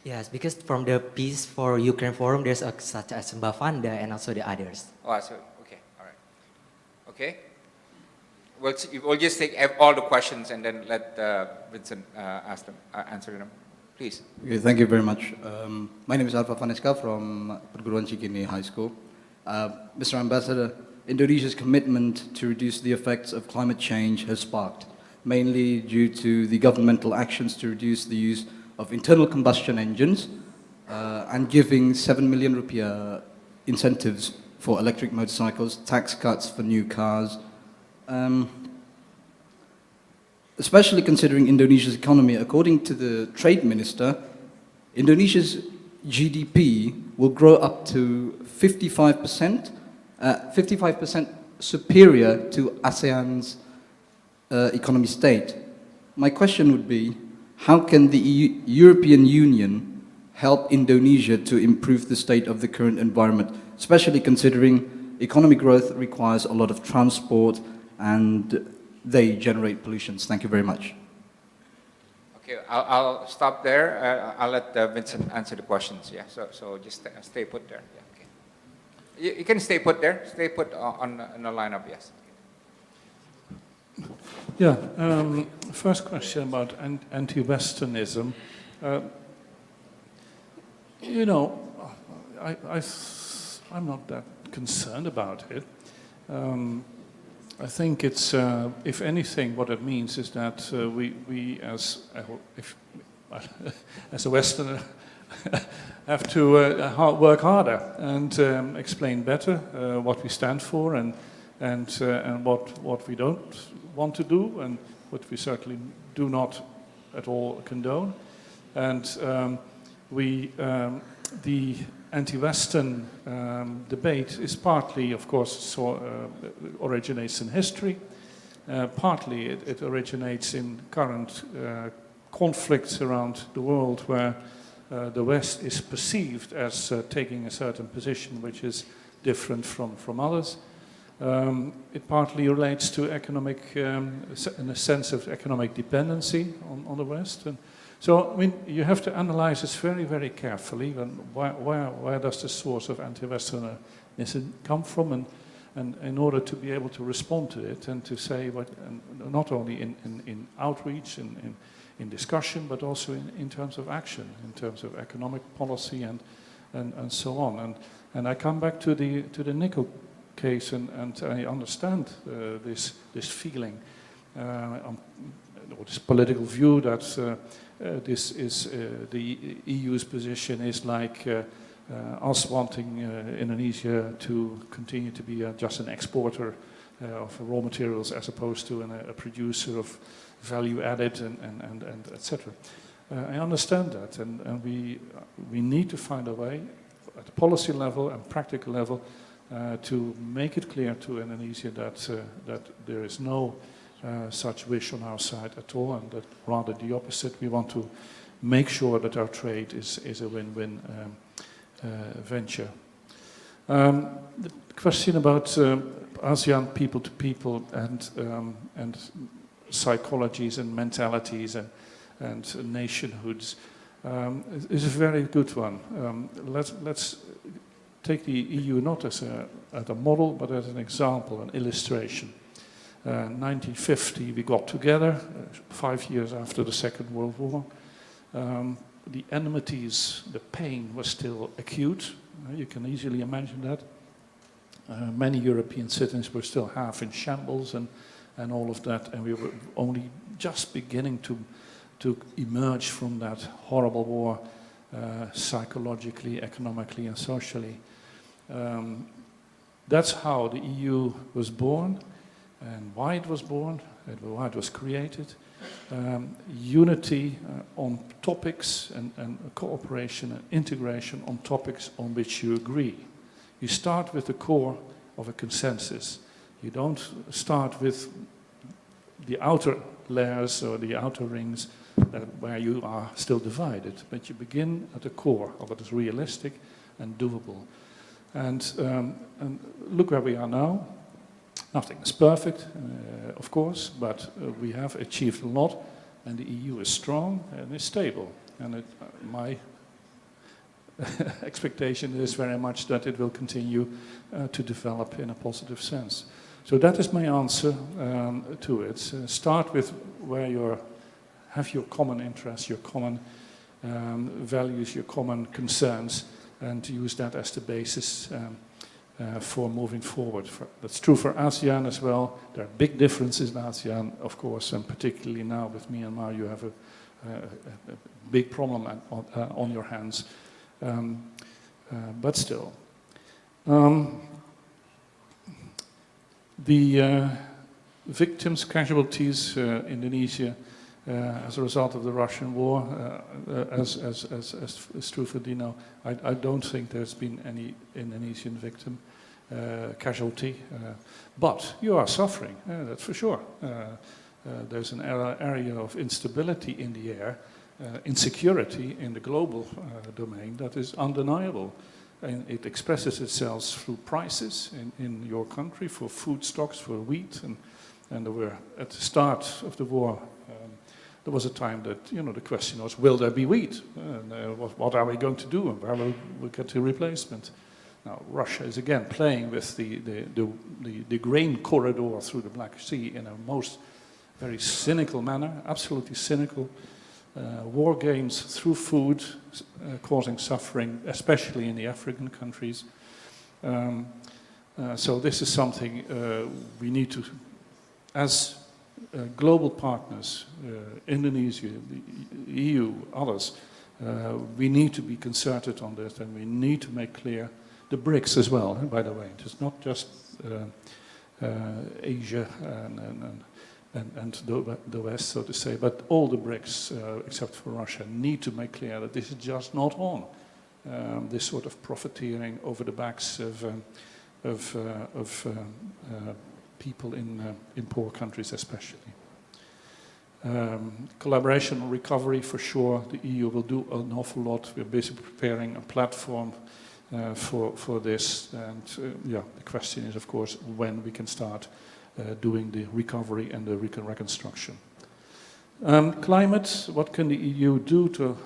Yes, because from the Peace for Ukraine Forum, there's such as Mbak Vanda and also the others. Oh, so, okay, all right. Okay. We'll just take all the questions and then let Vincent answer them. Please. Okay, thank you very much. My name is Alfa Vaneska from Perguruan Cikini High School. Mr. Ambassador, Indonesia's commitment to reduce the effects of climate change has sparked, mainly due to the governmental actions to reduce the use of internal combustion engines and giving 7 million rupiah incentives for electric motorcycles, tax cuts for new cars. Especially considering Indonesia's economy, according to the trade minister, Indonesia's GDP will grow up to 55% superior to ASEAN's economy state. My question would be, how can the European Union help Indonesia to improve the state of the current environment, especially considering economic growth requires a lot of transport and they generate pollutions? Thank you very much. Okay, I'll stop there. I'll let Vincent answer the questions. Yeah, so just stay put there. Yeah, okay. You can stay put there. Stay put on the lineup. Yes. Yeah. First question about anti-Westernism. You know, I'm not that concerned about it. I think it's, if anything, what it means is that we as as a Westerner have to work harder and explain better what we stand for and what we don't want to do and what we certainly do not at all condone. And the anti-Western debate is partly, of course, originates in history. Partly it originates in current conflicts around the world where the West is perceived as taking a certain position which is different from others. It partly relates to economic, in a sense of economic dependency on the West. And so, I mean, you have to analyze this very, very carefully. And where does the source of anti-Westernism come from? And in order to be able to respond to it and to say what, and not only in outreach and in discussion, but also in terms of action, in terms of economic policy and so on. And I come back to the nickel case, and I understand this feeling or this political view that this is the EU's position is like us wanting Indonesia to continue to be just an exporter of raw materials as opposed to a producer of value added and etc. I understand that, and we need to find a way at the policy level and practical level to make it clear to Indonesia that there is no such wish on our side at all, and that rather the opposite. We want to make sure that our trade is a win-win venture. The question about ASEAN people-to-people and psychologies and mentalities and nationhoods is a very good one. Let's take the EU not as a model, but as an example, an illustration. 1950, we got together, 5 years after the Second World War. The enmities, the pain was still acute. You can easily imagine that. Many European citizens were still half in shambles and all of that, and we were only just beginning to emerge from that horrible war psychologically, economically, and socially. That's how the EU was born, and why it was born, and why it was created. Unity on topics and cooperation and integration on topics on which you agree. You start with the core of a consensus. You don't start with the outer layers or the outer rings where you are still divided, but you begin at the core of what is realistic and doable. And look where we are now. Nothing is perfect, of course, but we have achieved a lot, and the EU is strong and is stable. And my expectation is very much that it will continue to develop in a positive sense. So that is my answer to it. Start with where you have your common interests, your common values, your common concerns, and use that as the basis for moving forward. That's true for ASEAN as well. There are big differences in ASEAN, of course, and particularly now with Myanmar, you have a big problem on your hands. But still. The victims, casualties, Indonesia, as a result of the Russian war, as true for Dino, I don't think there's been any Indonesian victim casualty, but you are suffering, that's for sure. There's an area of instability in the air, insecurity in the global domain that is undeniable. And it expresses itself through prices in your country for food stocks, for wheat, and there were, at the start of the war, there was a time that, the question was, will there be wheat? And, what are we going to do? And where will we get the replacement? Now, Russia is again playing with the grain corridor through the Black Sea in a most very cynical manner, absolutely cynical. War games through food, causing suffering, especially in the African countries. So this is something we need to, as global partners, Indonesia, the EU, others, we need to be concerted on this, and we need to make clear the BRICS as well, by the way. It's not just Asia and the West, so to say, but all the BRICS, except for Russia, need to make clear that this is just not on. This sort of profiteering over the backs of people in poor countries, especially. Collaboration on recovery, for sure. The EU will do an awful lot. We're basically preparing a platform for this, and the question is, of course, when we can start doing the recovery and the reconstruction. Climate, what can the EU do to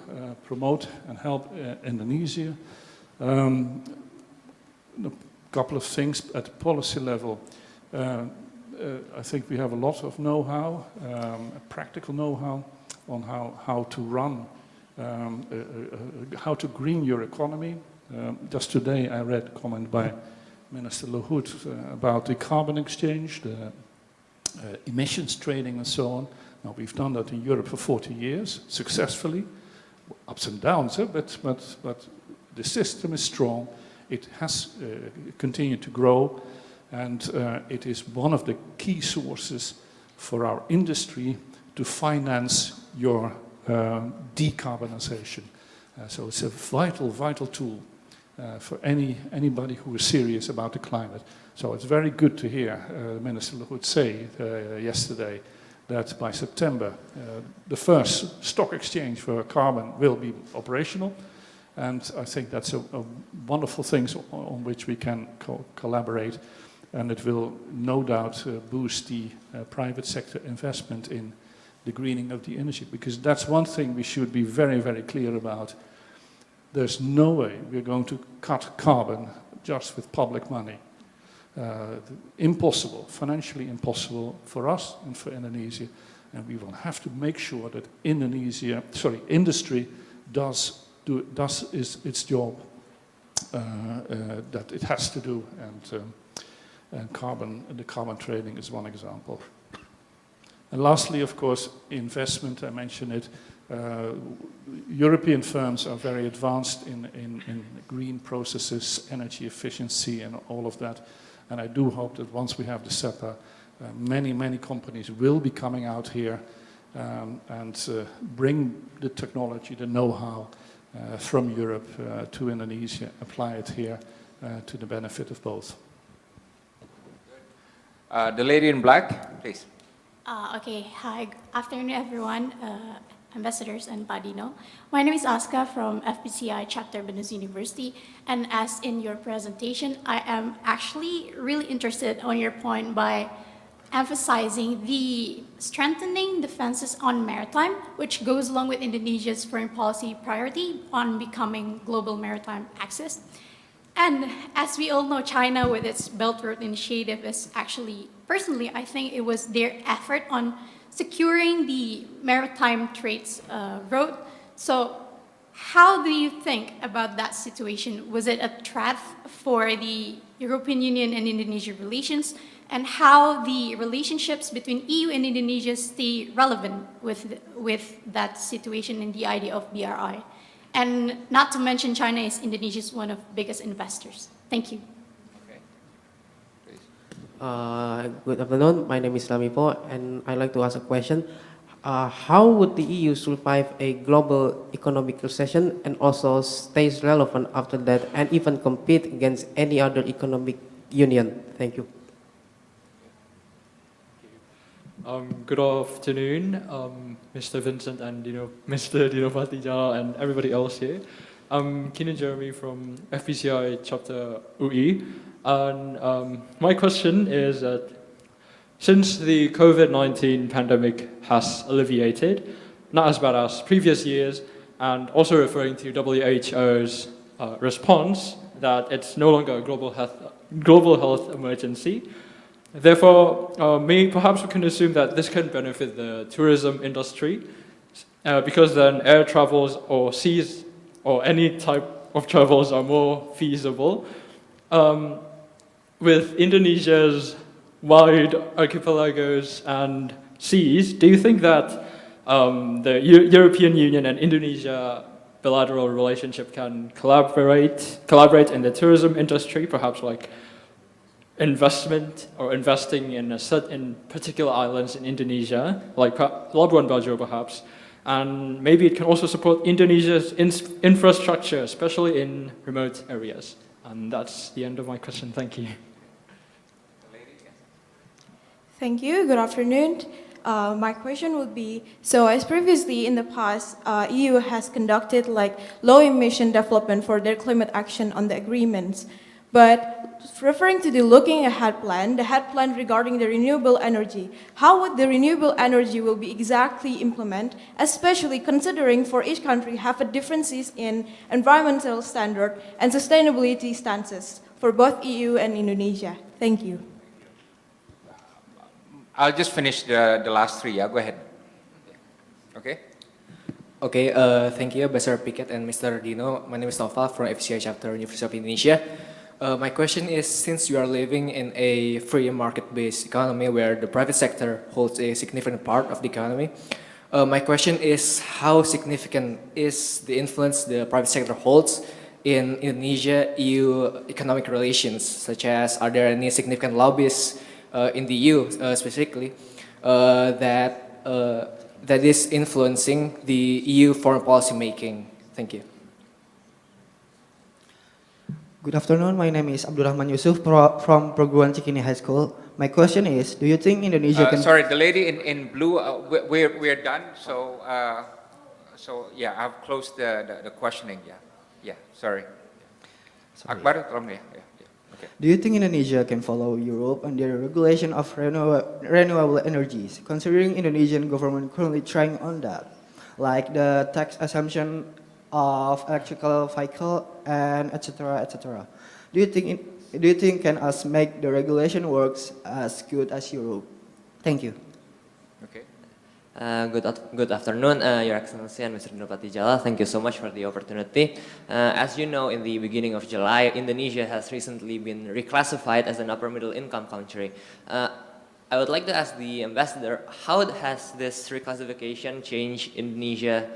promote and help Indonesia? A couple of things at the policy level. I think we have a lot of know-how, practical know-how on how to run, how to green your economy. Just today I read a comment by Minister Luhut about the carbon exchange, the emissions trading and so on. Now, we've done that in Europe for 40 years, successfully, ups and downs, but the system is strong. It has continued to grow, and it is one of the key sources for our industry to finance your decarbonization. So it's a vital tool for anybody who is serious about the climate. So it's very good to hear Minister Luhut say yesterday that by September the first stock exchange for carbon will be operational, and I think that's a wonderful thing on which we can collaborate, and it will no doubt boost the private sector investment in the greening of the industry, because that's one thing we should be very, very clear about. There's no way we're going to cut carbon just with public money. Impossible, financially impossible for us and for Indonesia, and we will have to make sure that industry does its job that it has to do, and the carbon trading is one example. And lastly, of course, investment. I mentioned it. European firms are very advanced in green processes, energy efficiency, and all of that. And I do hope that once we have the SEPA, many companies will be coming out here and bring the technology, the know-how from Europe to Indonesia, apply it here to the benefit of both. The lady in black, please. Okay, hi, good afternoon everyone, ambassadors and Padino. My name is Aska from FPCI chapter Benus University, and as in your presentation, I am actually really interested on your point by emphasizing the strengthening defenses on maritime, which goes along with Indonesia's foreign policy priority on becoming global maritime axis. And as we all know, China with its Belt Road Initiative is actually, personally, I think it was their effort on securing the maritime trades road. So how do you think about that situation? Was it a threat for the European Union and Indonesia relations? And how the relationships between EU and Indonesia stay relevant with that situation and the idea of BRI? And not to mention, China is Indonesia's one of biggest investors. Thank you. Okay. Please. Good afternoon. My name is Lamipo, and I'd like to ask a question. How would the EU survive a global economic recession and also stays relevant after that, and even compete against any other economic union? Thank you. Good afternoon, Mr. Vincent and Mr. Dino Patija and everybody else here. I'm Keenan Jeremy from FPCI chapter UI, and my question is that since the COVID-19 pandemic has alleviated, not as bad as previous years, and also referring to WHO's response that it's no longer a global health emergency. Therefore, perhaps we can assume that this can benefit the tourism industry, because then air travels or seas or any type of travels are more feasible. With Indonesia's wide archipelagos and seas, do you think that the European Union and Indonesia bilateral relationship can collaborate in the tourism industry, perhaps like investment or investing in particular islands in Indonesia, like Labuan Bajo perhaps, and maybe it can also support Indonesia's infrastructure, especially in remote areas. And that's the end of my question. Thank you. Thank you. Good afternoon. My question would be, so as previously in the past, EU has conducted like low emission development for their climate action on the agreements. But referring to the looking ahead plan, the head plan regarding the renewable energy, how would the renewable energy will be exactly implemented, especially considering for each country have a differences in environmental standard and sustainability stances for both EU and Indonesia? Thank you. I'll just finish the last three. Yeah, go ahead. Okay. Okay, thank you, Ambassador Pickett and Mr. Dino. My name is Nova from FCI Chapter University of Indonesia. My question is, since you are living in a free market-based economy where the private sector holds a significant part of the economy, my question is, how significant is the influence the private sector holds in Indonesia-EU economic relations, such as are there any significant lobbyists in the EU specifically that is influencing the EU foreign policy making? Thank you. Good afternoon, my name is Abdurrahman Yusuf from Perguruan Cikini High School. My question is, do you think Indonesia can... Sorry, the lady in blue, we're done, so yeah, I've closed the questioning, yeah, sorry. Akbar, tolong ya. Okay. Do you think Indonesia can follow Europe on their regulation of renewable energies, considering Indonesian government currently trying on that, like the tax assumption of electrical vehicle and etc. etc. Do you think can us make the regulation works as good as Europe? Thank you. Okay. Good afternoon, Your Excellency and Mr. Dinopati Jala. Thank you so much for the opportunity. As you know, in the beginning of July, Indonesia has recently been reclassified as an upper middle income country. I would like to ask the ambassador, how has this reclassification changed Indonesia?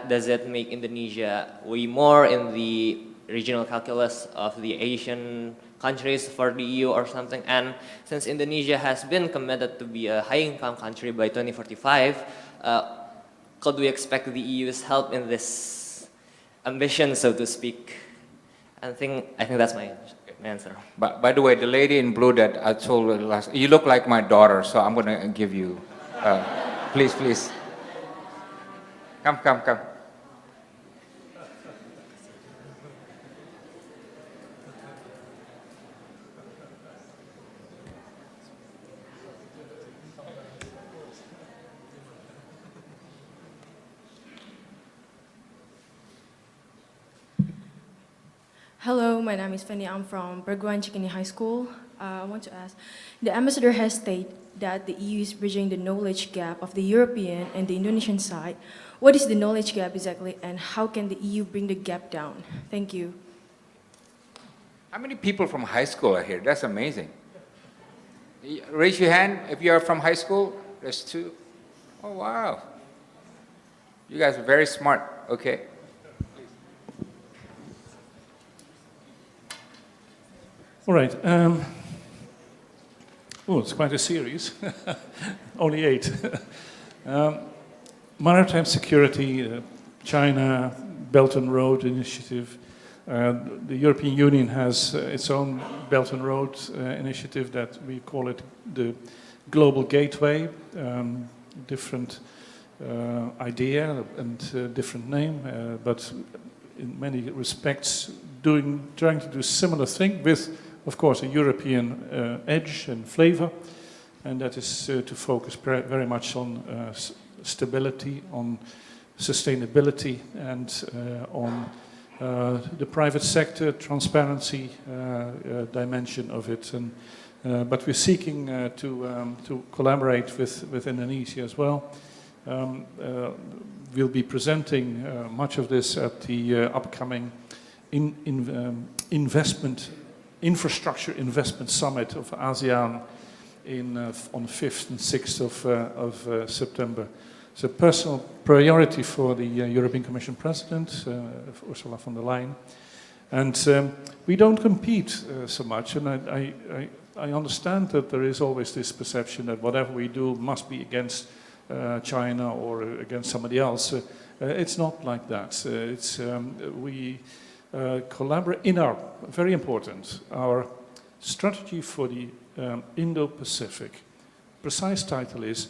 Does it make Indonesia weigh more in the regional calculus of the Asian countries for the EU or something? And since Indonesia has been committed to be a high-income country by 2045, could we expect the EU's help in this ambition, so to speak? I think that's my answer. By the way, the lady in blue that I told her last, you look like my daughter, so I'm going to give you, please. Come. Hello, my name is Fanny. I'm from Perguruan Cikini High School. I want to ask, the ambassador has stated that the EU is bridging the knowledge gap of the European and the Indonesian side. What is the knowledge gap exactly, and how can the EU bring the gap down? Thank you. How many people from high school are here? That's amazing. Raise your hand if you are from high school. There's two. Oh, wow. You guys are very smart. Okay. All right. It's quite a series. Only 8. Maritime security, China, Belt and Road Initiative. The European Union has its own Belt and Road initiative that we call it the Global Gateway. Different idea and different name, but in many respects trying to do similar thing with, of course, a European edge and flavor, and that is to focus very much on stability, on sustainability, and on the private sector transparency dimension of it. And, but we're seeking to collaborate with Indonesia as well. We'll be presenting much of this at the upcoming Infrastructure Investment Summit of ASEAN on 5th and 6th of September. It's a personal priority for the European Commission President, Ursula von der Leyen. And we don't compete so much, and I understand that there is always this perception that whatever we do must be against China or against somebody else. It's not like that. We collaborate in our, very important, our strategy for the Indo-Pacific. Precise title is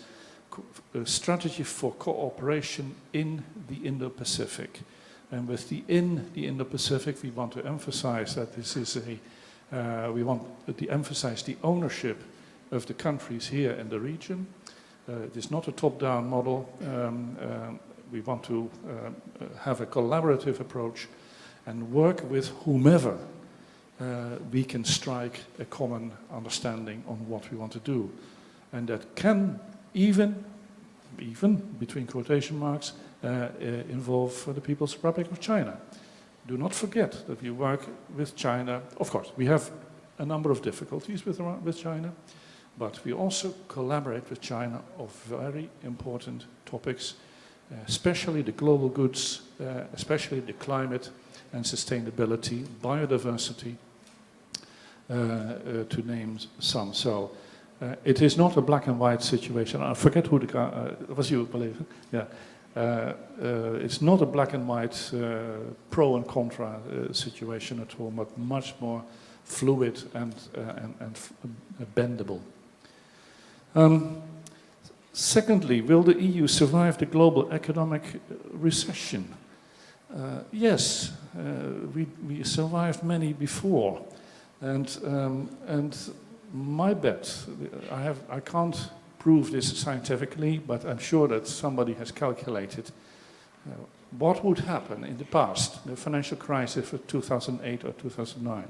Strategy for Cooperation in the Indo-Pacific. And with the Indo-Pacific, we want to emphasize that this is we want to emphasize the ownership of the countries here in the region. It is not a top-down model. We want to have a collaborative approach and work with whomever we can strike a common understanding on what we want to do. And that can even between quotation marks, involve the People's Republic of China. Do not forget that we work with China. Of course, we have a number of difficulties with China, but we also collaborate with China on very important topics, especially the global goods, especially the climate and sustainability, biodiversity, to name some. So it is not a black and white situation. I forget who the guy was. You believe it? Yeah. It's not a black and white pro and contra situation at all, but much more fluid and bendable. Secondly, will the EU survive the global economic recession? Yes, we survived many before, and my bet, I can't prove this scientifically, but I'm sure that somebody has calculated what would happen in the past, the financial crisis of 2008 or 2009,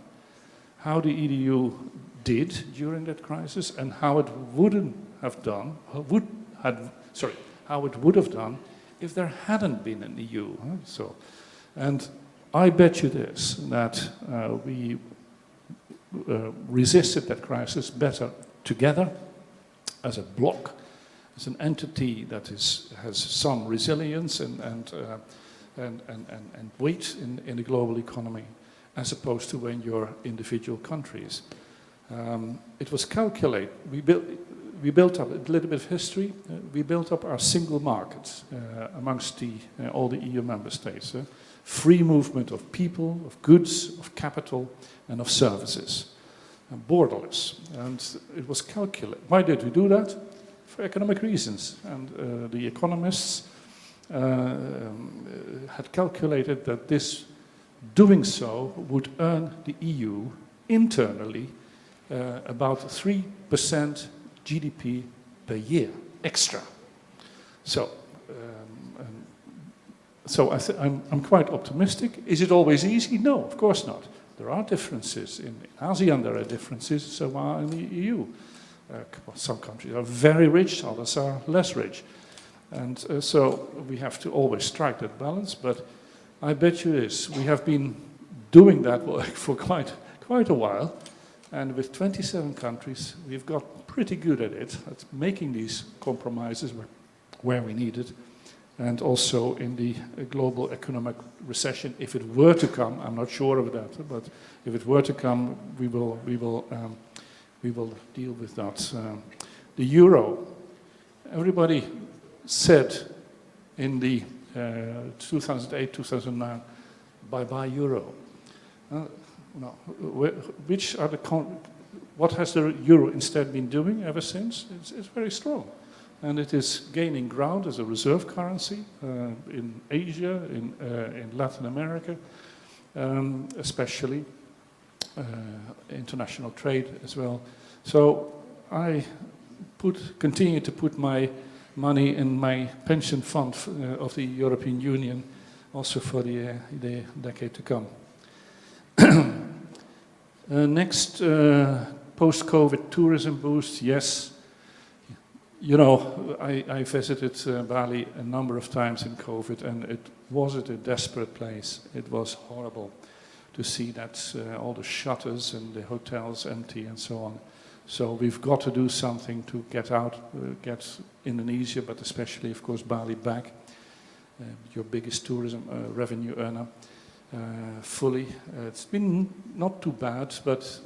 how the EU did during that crisis, and how it wouldn't have done, how it would have done if there hadn't been an EU. So, and I bet you this, that we resisted that crisis better together, as a bloc, as an entity that has some resilience and weight in the global economy, as opposed to when you're individual countries. It was calculated. We built up a little bit of history. We built up our single market amongst all the EU member states. Free movement of people, of goods, of capital, and of services. Borderless, and it was calculated. Why did we do that? For economic reasons, and the economists had calculated that doing so would earn the EU internally about 3% GDP per year extra. So, I'm quite optimistic. Is it always easy? No, of course not. There are differences. In ASEAN there are differences, so are in the EU. Some countries are very rich, others are less rich. And so we have to always strike that balance, but I bet you this, we have been doing that work for quite a while, and with 27 countries, we've got pretty good at it, at making these compromises where we need it. And also in the global economic recession, if it were to come, I'm not sure of that, but if it were to come, we will deal with that. The euro, everybody said in the 2008-2009, bye-bye euro. What has the euro instead been doing ever since? It's very strong. And it is gaining ground as a reserve currency in Asia, in Latin America, especially international trade as well. So I continue to put my money in my pension fund of the European Union, also for the decade to come. Next, post-COVID tourism boost, yes. You know, I visited Bali a number of times in COVID, and it wasn't a desperate place. It was horrible to see that all the shutters and the hotels empty and so on. So we've got to do something to get Indonesia, but especially, of course, Bali back, your biggest tourism revenue earner, fully. It's been not too bad, but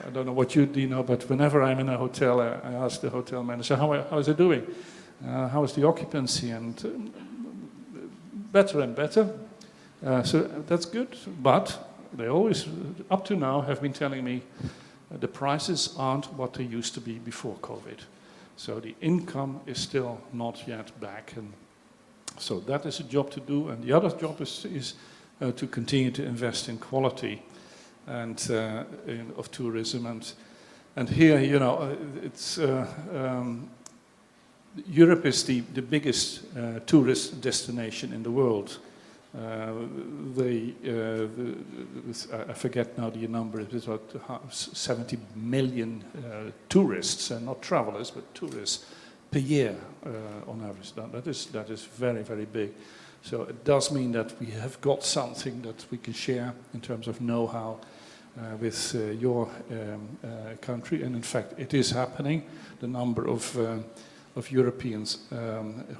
I don't know what you do know, but whenever I'm in a hotel, I ask the hotel manager, how is it doing? How is the occupancy? And better and better. So that's good, but they always, up to now, have been telling me the prices aren't what they used to be before COVID. So the income is still not yet back. And so that is a job to do. And the other job is to continue to invest in quality and of tourism. And here, you know, it's Europe is the biggest tourist destination in the world. I forget now the number, it's about 70 million tourists, and not travelers, but tourists per year on average. That is very, very big. So it does mean that we have got something that we can share in terms of know-how with your country, and in fact it is happening. The number of Europeans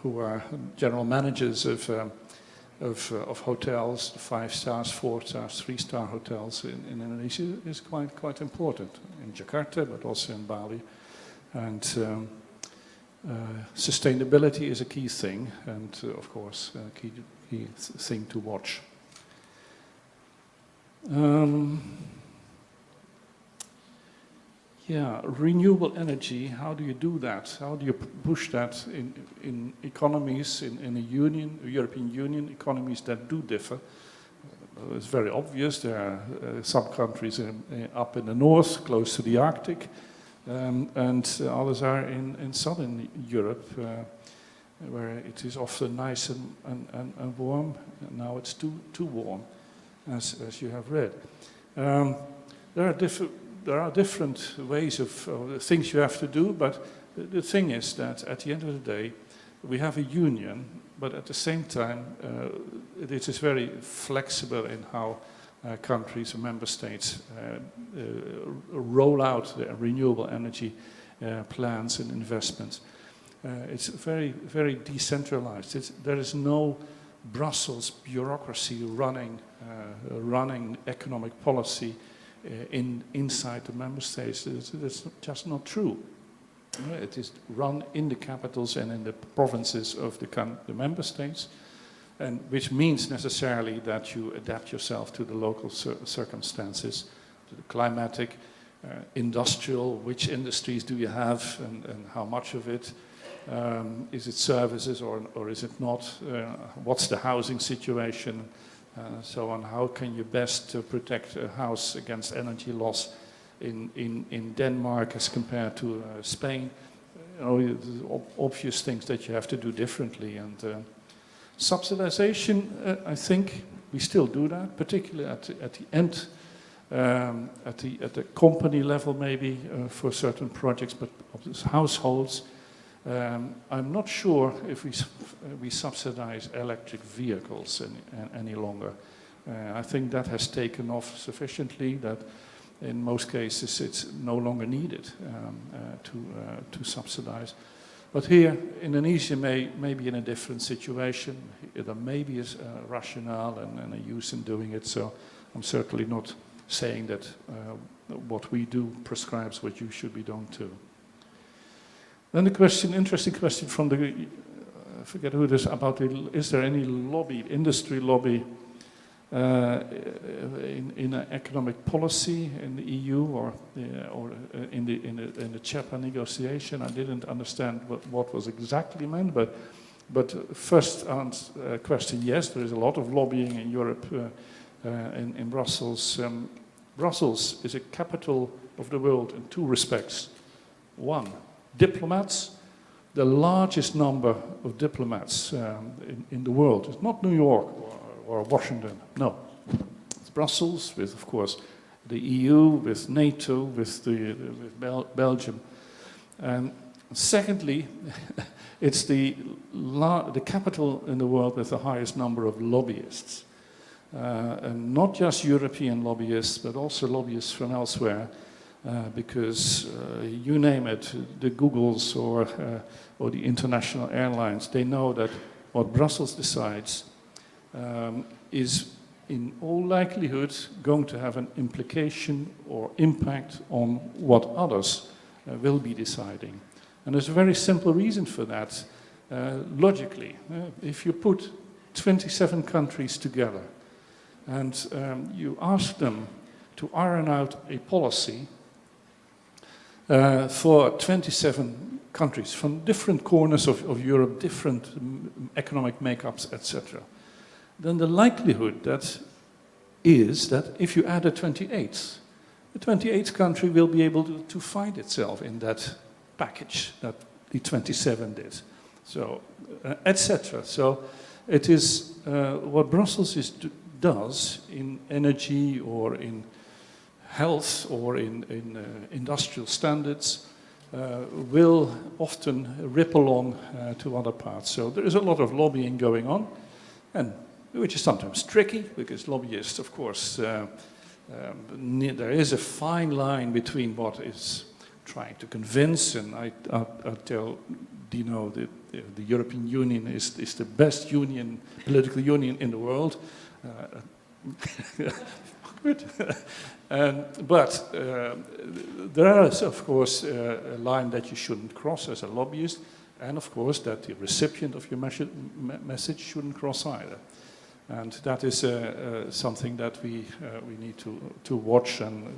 who are general managers of hotels, 5 stars, 4 stars, 3-star hotels in Indonesia is quite important in Jakarta, but also in Bali. And sustainability is a key thing, and of course, a key thing to watch. Yeah, renewable energy, how do you do that? How do you push that in economies, in a European Union, economies that do differ? It's very obvious. There are some countries up in the north, close to the Arctic, and others are in southern Europe, where it is often nice and warm. Now it's too warm, as you have read. There are different ways of things you have to do, but the thing is that at the end of the day, we have a union, but at the same time, it is very flexible in how countries or member states roll out their renewable energy plans and investments. It's very, very decentralized. There is no Brussels bureaucracy running economic policy inside the member states. That's just not true. It is run in the capitals and in the provinces of the member states, and which means necessarily that you adapt yourself to the local circumstances, to the climatic, industrial, which industries do you have and how much of it, is it services or is it not, what's the housing situation, so on. How can you best protect a house against energy loss in Denmark as compared to Spain? You know, obvious things that you have to do differently. And subsidization, I think we still do that, particularly at the end, at the company level maybe for certain projects, but of households. I'm not sure if we subsidize electric vehicles any longer. I think that has taken off sufficiently that in most cases it's no longer needed to subsidize. But here, Indonesia may be in a different situation. There may be a rationale and a use in doing it, so I'm certainly not saying that what we do prescribes what you should be doing too. Then the question, interesting question from the, I forget who it is, about is there any lobby, industry lobby in economic policy in the EU or in the CHEPA negotiation? I didn't understand what was exactly meant, but first question, yes, there is a lot of lobbying in Europe, in Brussels. Brussels is a capital of the world in 2 respects. 1, diplomats the largest number of diplomats in the world. It's not New York or Washington, no. It's Brussels with, of course, the EU, with NATO, with Belgium. And secondly, it's the capital in the world with the highest number of lobbyists. And not just European lobbyists, but also lobbyists from elsewhere, because you name it, the Googles or the international airlines, they know that what Brussels decides is in all likelihood going to have an implication or impact on what others will be deciding. And there's a very simple reason for that. Logically, if you put 27 countries together and you ask them to iron out a policy for 27 countries from different corners of Europe, different economic makeups, etc., then the likelihood that is that if you add a 28th, the 28th country will be able to find itself in that package that the 27 did, so etc. So it is what Brussels does in energy or in health or in industrial standards will often ripple on to other parts. So there is a lot of lobbying going on, and which is sometimes tricky because lobbyists, of course, there is a fine line between what is trying to convince, and I tell Dino that the European Union is the best political union in the world. Good. But there is, of course, a line that you shouldn't cross as a lobbyist, and of course that the recipient of your message shouldn't cross either. And that is something that we need to watch, and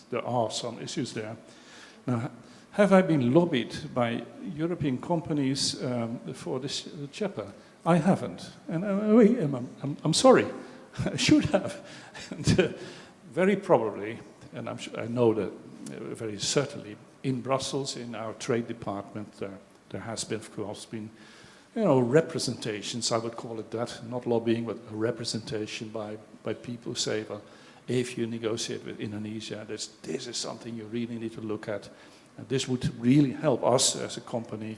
there are some issues there. Now, have I been lobbied by European companies for this chapter? I haven't, and I'm sorry. I should have. And, very probably, and I know that very certainly, in Brussels, in our trade department, there has been, of course, representations, I would call it that, not lobbying, but a representation by people who say, well, if you negotiate with Indonesia, this is something you really need to look at. And this would really help us as a company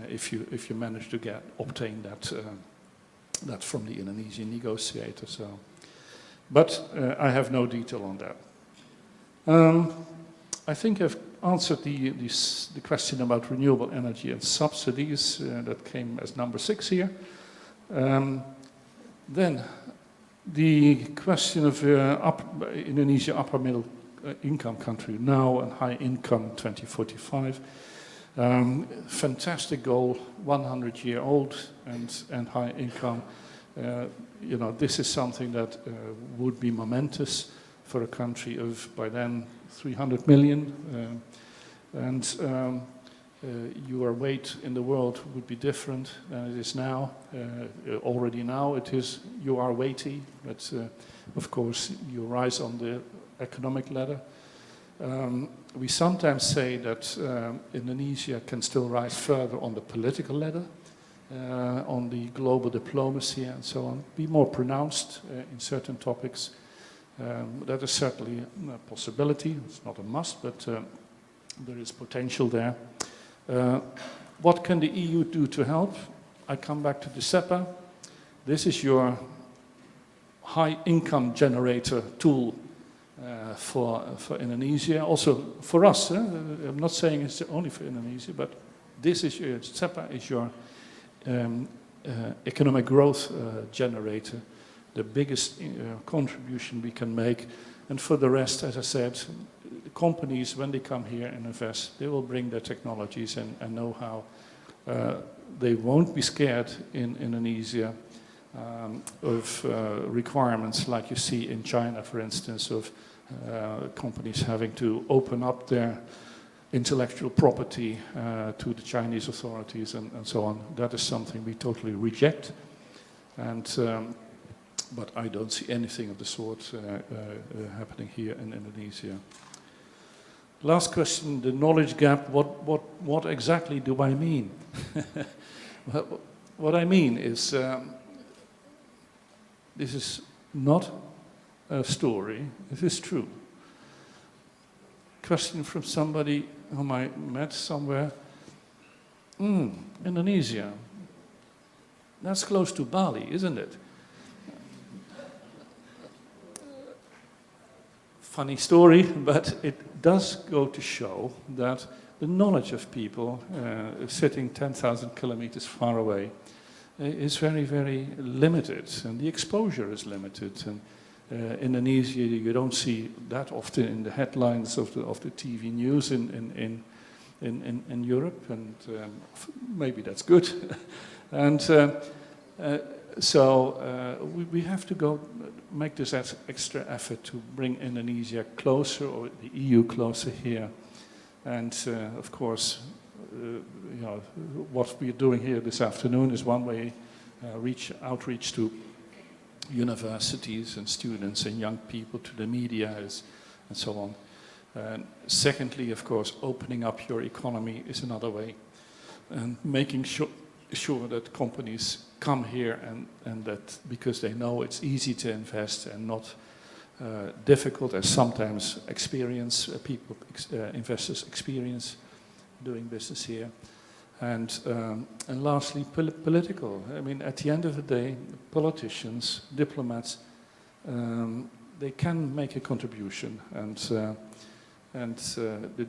if you manage to obtain that from the Indonesian negotiator. So, but I have no detail on that. I think I've answered the question about renewable energy and subsidies that came as number 6 here. Then the question of Indonesia upper middle income country now and high income 2045. Fantastic goal, 100-year-old and high income. This is something that would be momentous for a country of, by then, 300 million. Your weight in the world would be different than it is now. Already now you are weighty, but of course you rise on the economic ladder. We sometimes say that Indonesia can still rise further on the political ladder, on the global diplomacy and so on, be more pronounced in certain topics. That is certainly a possibility. It's not a must, but there is potential there. What can the EU do to help? I come back to the SEPA. This is your high income generator tool for Indonesia, also for us. I'm not saying it's only for Indonesia, but this is your SEPA is your economic growth generator, the biggest contribution we can make. And for the rest, as I said, companies, when they come here and invest, they will bring their technologies and know-how. They won't be scared in Indonesia of requirements like you see in China, for instance, of companies having to open up their intellectual property to the Chinese authorities and so on. That is something we totally reject. But I don't see anything of the sort happening here in Indonesia. Last question, the knowledge gap, what exactly do I mean? What I mean is, this is not a story, this is true. Question from somebody whom I met somewhere. Indonesia. That's close to Bali, isn't it? Funny story, but it does go to show that the knowledge of people sitting 10,000 kilometers far away is very, very limited, and the exposure is limited. And Indonesia, you don't see that often in the headlines of the TV news in Europe, and maybe that's good. And so we have to go make this extra effort to bring Indonesia closer, or the EU closer here. And of course, you know, what we're doing here this afternoon is one way, outreach to universities and students and young people, to the media and so on. And secondly, of course, opening up your economy is another way, and making sure that companies come here and that because they know it's easy to invest and not difficult as sometimes investors experience doing business here. And lastly, political. I mean, at the end of the day, politicians, diplomats, they can make a contribution. And the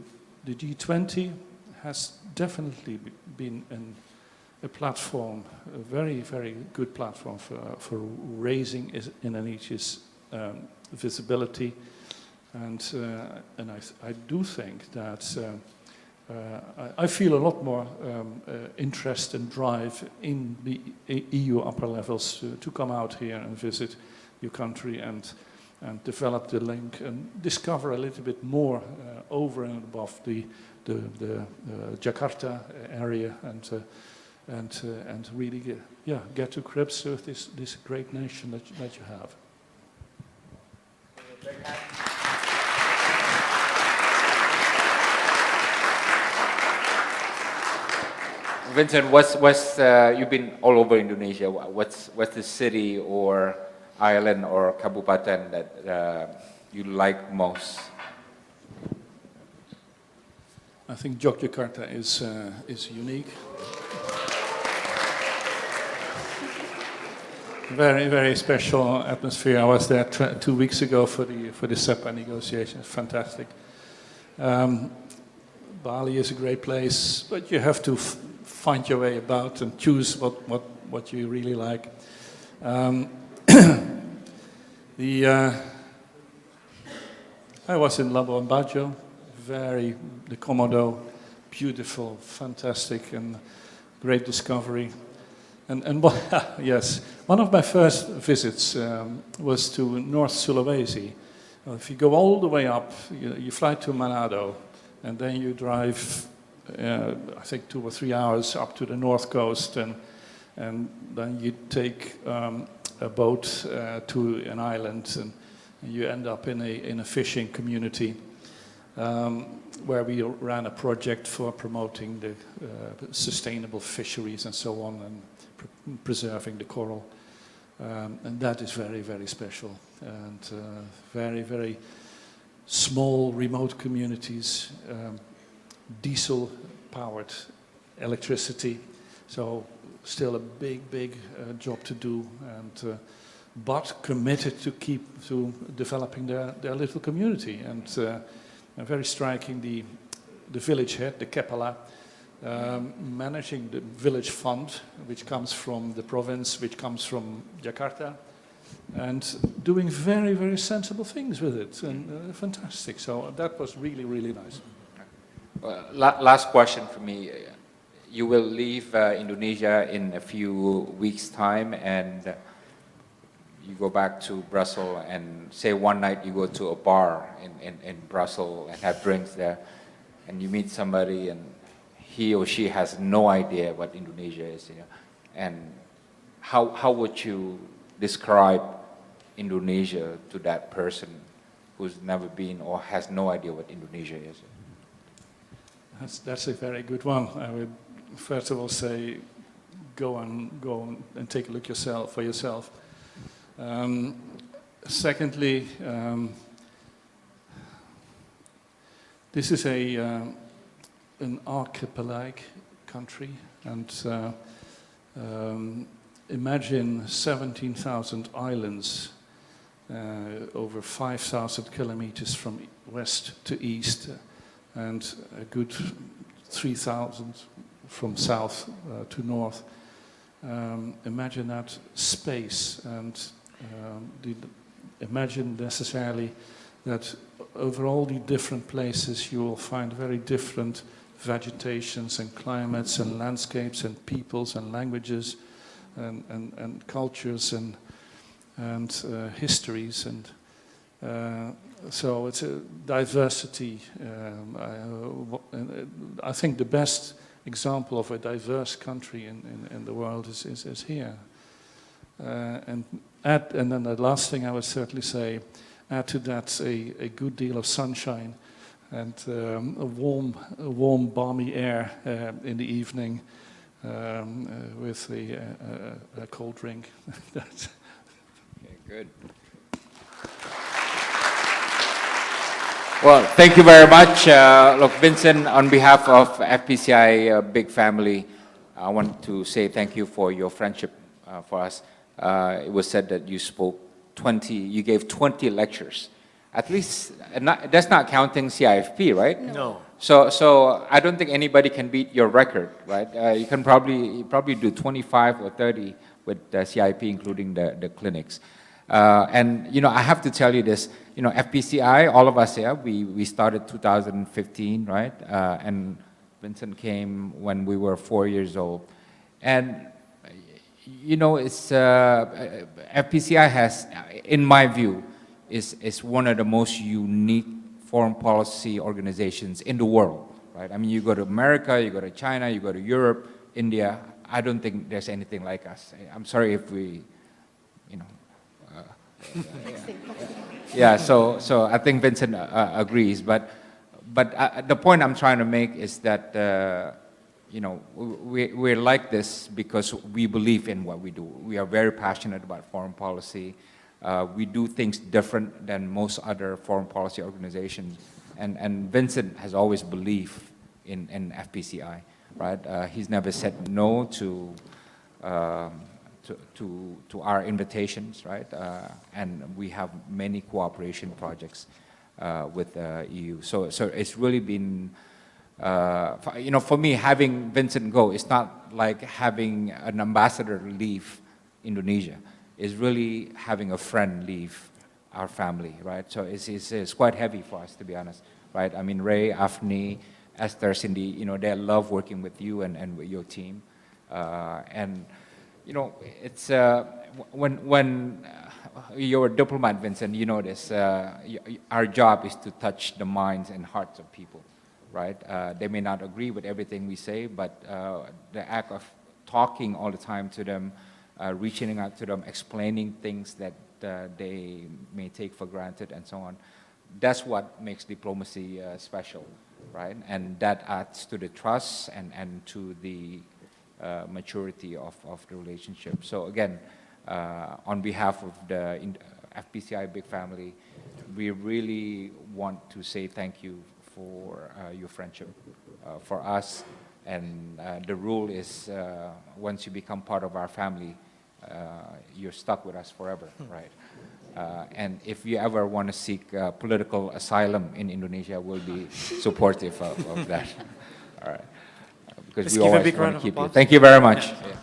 G20 has definitely been a platform, a very, very good platform for raising Indonesia's visibility. And I do think that I feel a lot more interest and drive in the EU upper levels to come out here and visit your country and develop the link and discover a little bit more over and above the Jakarta area and really get to grips with this great nation that you have. Vincent, you've been all over Indonesia. What's the city or island or kabupaten that you like most? I think Yogyakarta is unique. Very, very special atmosphere. I was there 2 weeks ago for the SEPA negotiations. Fantastic. Bali is a great place, but you have to find your way about and choose what you really like. I was in Labuan Bajo, the Komodo, beautiful, fantastic, and great discovery. And yes, one of my first visits was to North Sulawesi. If you go all the way up, you fly to Manado, and then you drive, I think 2 or 3 hours up to the north coast, and then you take a boat to an island, and you end up in a fishing community where we ran a project for promoting the sustainable fisheries and so on, and preserving the coral. And that is very, very special. And very, very small, remote communities, diesel-powered electricity. So still a big, big job to do, and but committed to developing their little community. And very striking, the village head, the Kepala, managing the village fund, which comes from the province, which comes from Jakarta, and doing very, very sensible things with it, and fantastic. So that was really, really nice. Last question for me. You will leave Indonesia in a few weeks' time, and you go back to Brussels, and say one night you go to a bar in Brussels and have drinks there, and you meet somebody, and he or she has no idea what Indonesia is, and how would you describe Indonesia to that person who's never been or has no idea what Indonesia is? That's a very good one. I would first of all say, go on and take a look for yourself. Secondly, this is an archipelagic country, and imagine 17,000 islands over 5,000 kilometers from west to east, and a good 3,000 from south to north. Imagine that space, and imagine necessarily that over all the different places you will find very different vegetations and climates and landscapes and peoples and languages and cultures and histories, and so it's a diversity. I think the best example of a diverse country in the world is here. And then the last thing I would certainly say, add to that a good deal of sunshine and a warm, balmy air in the evening with a cold drink. That's okay, good. Well, thank you very much. Look, Vincent, on behalf of FPCI Big Family, I want to say thank you for your friendship for us. It was said that you gave 20 lectures. At least, that's not counting CIFP, right? No. So I don't think anybody can beat your record, right? You can probably do 25 or 30 with the CIP, including the clinics. And, I have to tell you this, FPCI, all of us here, we started 2015, right? And Vincent came when we were 4 years old. And, it's, FPCI has, in my view, is one of the most unique foreign policy organizations in the world, right? I mean, you go to America, you go to China, you go to Europe, India, I don't think there's anything like us. I'm sorry if we, yeah, so I think Vincent agrees, but the point I'm trying to make is that we're like this because we believe in what we do. We are very passionate about foreign policy. We do things different than most other foreign policy organizations, and Vincent has always believed in FPCI, right? He's never said no to our invitations, right? And we have many cooperation projects with the EU. So it's really been, for me, having Vincent go, it's not like having an ambassador leave Indonesia. It's really having a friend leave our family, right? So it's quite heavy for us, to be honest, right? I mean, Ray, Afni, Esther, Cindy, they love working with you and with your team. And it's when you're a diplomat, Vincent, you know this. Our job is to touch the minds and hearts of people, right? They may not agree with everything we say, but the act of talking all the time to them, reaching out to them, explaining things that they may take for granted and so on, that's what makes diplomacy special, right? And that adds to the trust and to the maturity of the relationship. So again, on behalf of the FPCI Big Family, we really want to say thank you for your friendship for us. And the rule is once you become part of our family, you're stuck with us forever, right? And if you ever want to seek political asylum in Indonesia, we'll be supportive of that. All right. Because we always want to keep you. Thank you very much. Yeah.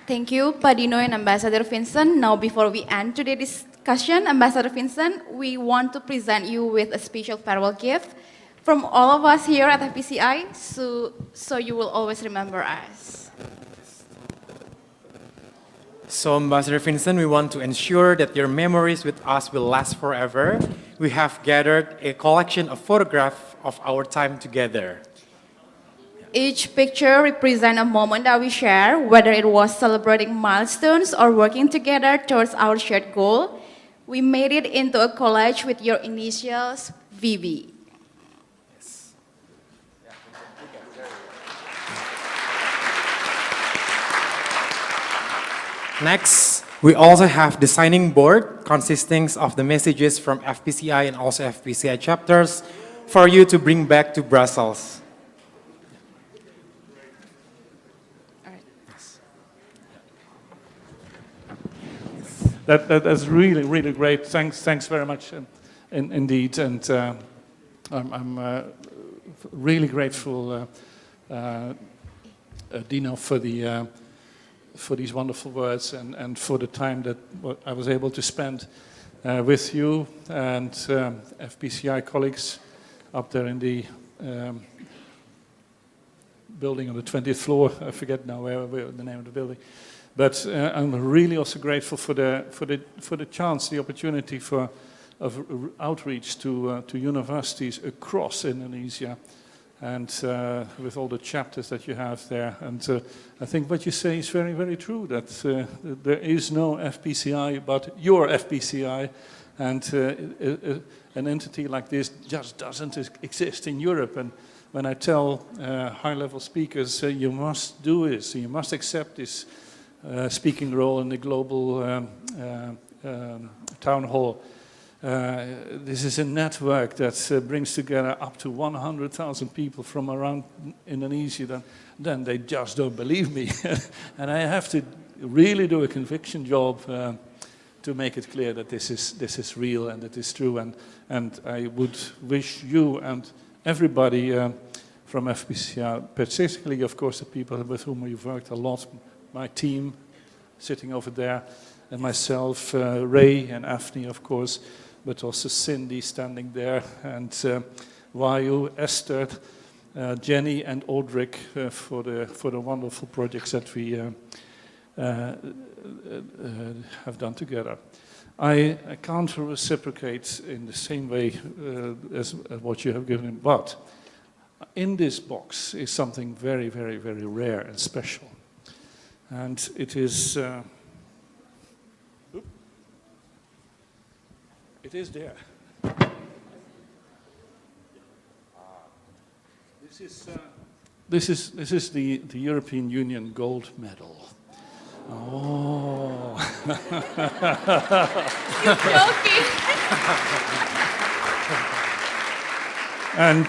Thank you, Padino and Ambassador Vincent. Now, before we end today's discussion, Ambassador Vincent, we want to present you with a special farewell gift from all of us here at FPCI, so you will always remember us. So, Ambassador Vincent, we want to ensure that your memories with us will last forever. We have gathered a collection of photographs of our time together. Each picture represents a moment that we share, whether it was celebrating milestones or working together towards our shared goal. We made it into a college with your initials, VV. Next, we also have the signing board consisting of the messages from FPCI and also FPCI chapters for you to bring back to Brussels. That's really, really great. Thanks very much indeed. And I'm really grateful, Dino, for these wonderful words and for the time that I was able to spend with you and FPCI colleagues up there in the building on the 20th floor. I forget now where the name of the building. But I'm really also grateful for the chance, the opportunity of outreach to universities across Indonesia, and with all the chapters that you have there. And I think what you say is very, very true, that there is no FPCI but your FPCI, and an entity like this just doesn't exist in Europe. And when I tell high-level speakers, you must do this, you must accept this speaking role in the global town hall. This is a network that brings together up to 100,000 people from around Indonesia. Then they just don't believe me. And I have to really do a conviction job to make it clear that this is real and it is true. And I would wish you and everybody from FPCR, particularly, of course, the people with whom we've worked a lot, my team sitting over there, and myself, Ray and Afni, of course, but also Cindy standing there, and Vayu, Esther, Jenny, and Aldrich for the wonderful projects that we have done together. I can't reciprocate in the same way as what you have given, but in this box is something very, very, very rare and special. And it is there. This is the European Union gold medal. Oh. You're joking. And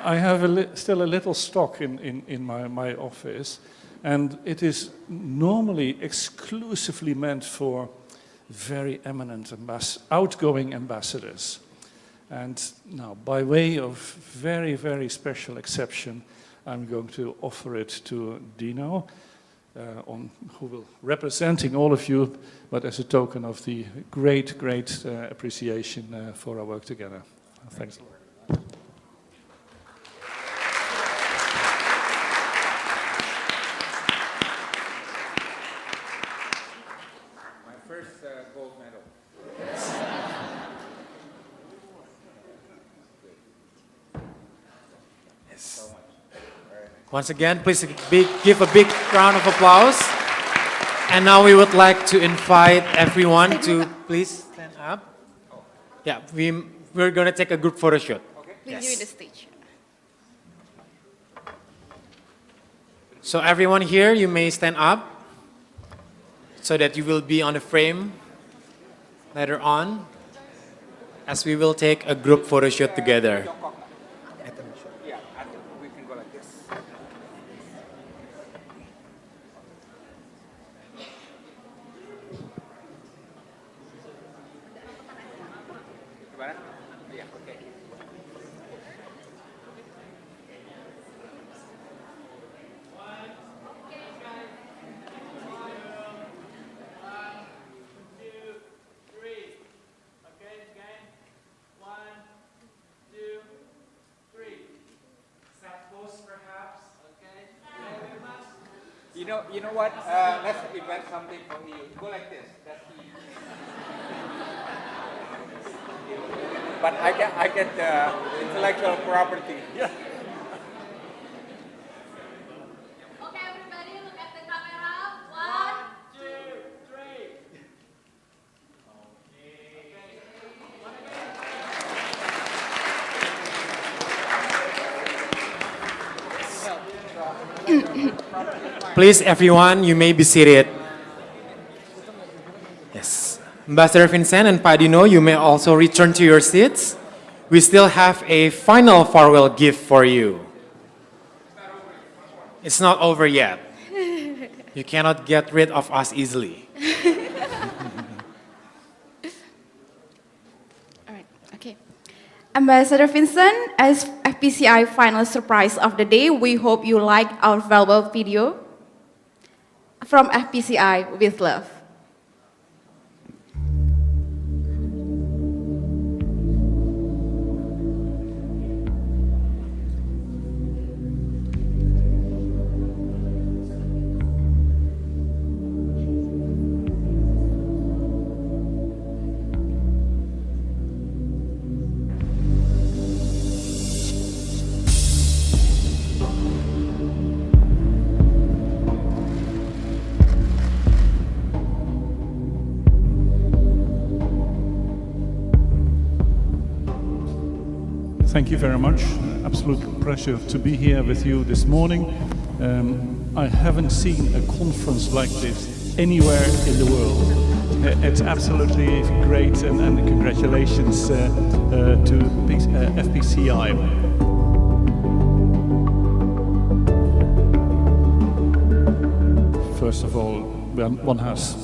I have still a little stock in my office. And it is normally exclusively meant for very eminent outgoing ambassadors. And now, by way of very, very special exception, I'm going to offer it to Dino, who will representing all of you, but as a token of the great appreciation for our work together. Thanks a lot. Gold medal. Yes. Once again, please give a big round of applause. And now we would like to invite everyone to please stand up. Yeah, we're going to take a group photo shoot. Please use the stage. So everyone here, you may stand up so that you will be on the frame later on, as we will take a group photo shoot together. Yeah, I think we can go like this. Gimana? Iya, oke. You know what? Let's invent something for me. Go like this. That's the. But I get intellectual property. Yeah. Okay, everybody, look at the camera. 1, 2, 3. Please, everyone, you may be seated. Yes. Ambassador Vincent and Padino, you may also return to your seats. We still have a final farewell gift for you. It's not over yet. You cannot get rid of us easily. All right, okay. Ambassador Vincent, as FPCI final surprise of the day, we hope you like our valuable video from FPCI with love. Thank you very much. Absolute pleasure to be here with you this morning. I haven't seen a conference like this anywhere in the world. It's absolutely great, and congratulations to FPCI. First of all, one has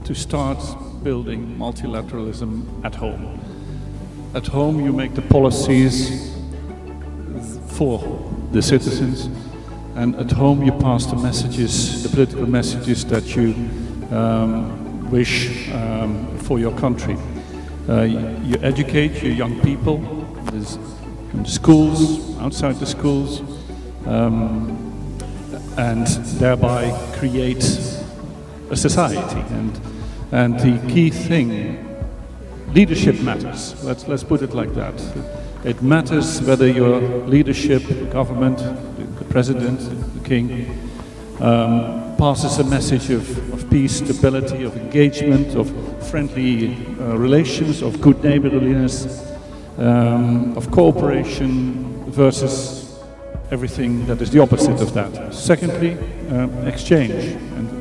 to start building multilateralism at home. At home, you make the policies for the citizens, and at home you pass the messages, the political messages that you wish for your country. You educate your young people in the schools, outside the schools, and thereby create a society. And the key thing, leadership matters. Let's put it like that. It matters whether your leadership, government, the president, the king, passes a message of peace, stability, of engagement, of friendly relations, of good neighborliness, of cooperation, versus everything that is the opposite of that. Secondly, exchange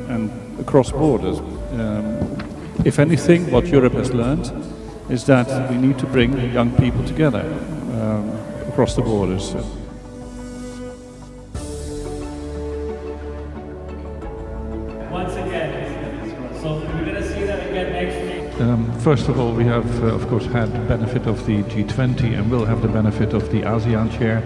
and across borders. If anything, what Europe has learned is that we need to bring young people together across the borders. Once again, so we're going to see that again next week. First of all, we have, of course, had the benefit of the G20 and will have the benefit of the ASEAN chair.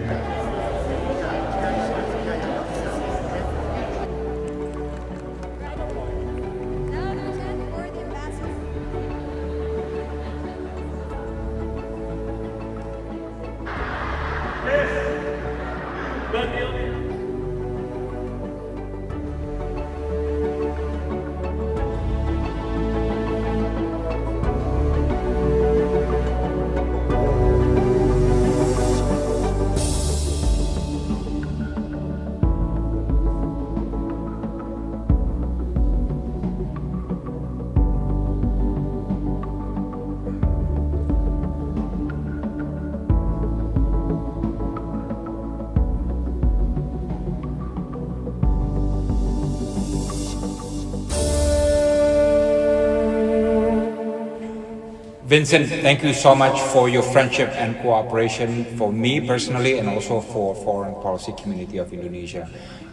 Vincent, thank you so much for your friendship and cooperation for me personally and also for foreign policy community of Indonesia.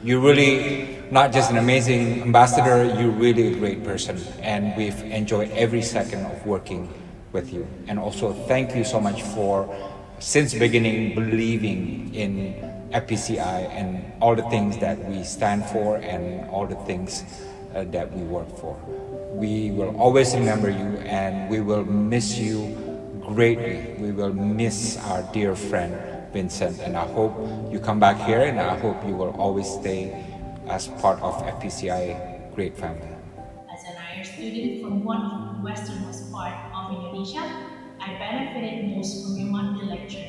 You're really not just an amazing ambassador, you're really a great person, and we've enjoyed every second of working with you. And also thank you so much for, since beginning, believing in FPCI and all the things that we stand for and all the things that we work for. We will always remember you, and we will miss you greatly. We will miss our dear friend Vincent, and I hope you come back here, and I hope you will always stay as part of FPCI great family. As an Irish student from one of the westernmost part of Indonesia, I benefited most from your monthly lecture.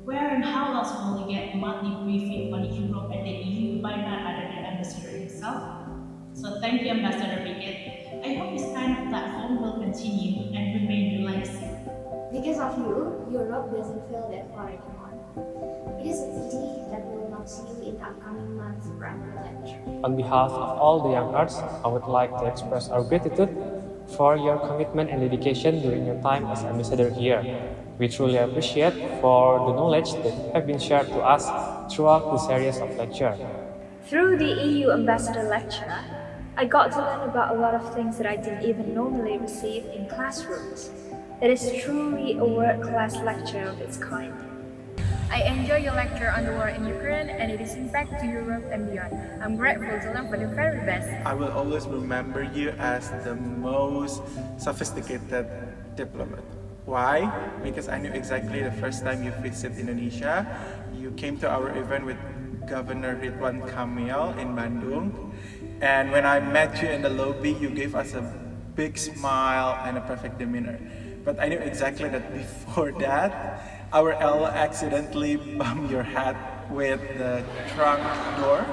Where and how else will we get a monthly briefing on Europe and the EU by none other than Ambassador himself? So thank you, Ambassador Pickett. I hope this kind of platform will continue and remain your legacy. Because of you, Europe doesn't feel that far anymore. It is a pity that we will not see you in the upcoming months for another lecture. On behalf of all the young hearts, I would like to express our gratitude for your commitment and dedication during your time as ambassador here. We truly appreciate for the knowledge that have been shared to us throughout the series of lecture. Through the EU Ambassador Lecture, I got to learn about a lot of things that I didn't even normally receive in classrooms. It is truly a world-class lecture of its kind. I enjoy your lecture on the war in Ukraine and its impact to Europe and beyond. I'm grateful to learn for the very best. I will always remember you as the most sophisticated diplomat. Why? Because I knew exactly the first time you visited Indonesia, you came to our event with Governor Ridwan Kamil in Bandung. And when I met you in the lobby, you gave us a big smile and a perfect demeanor. But I knew exactly that before that, our L accidentally bumped your head with the trunk door.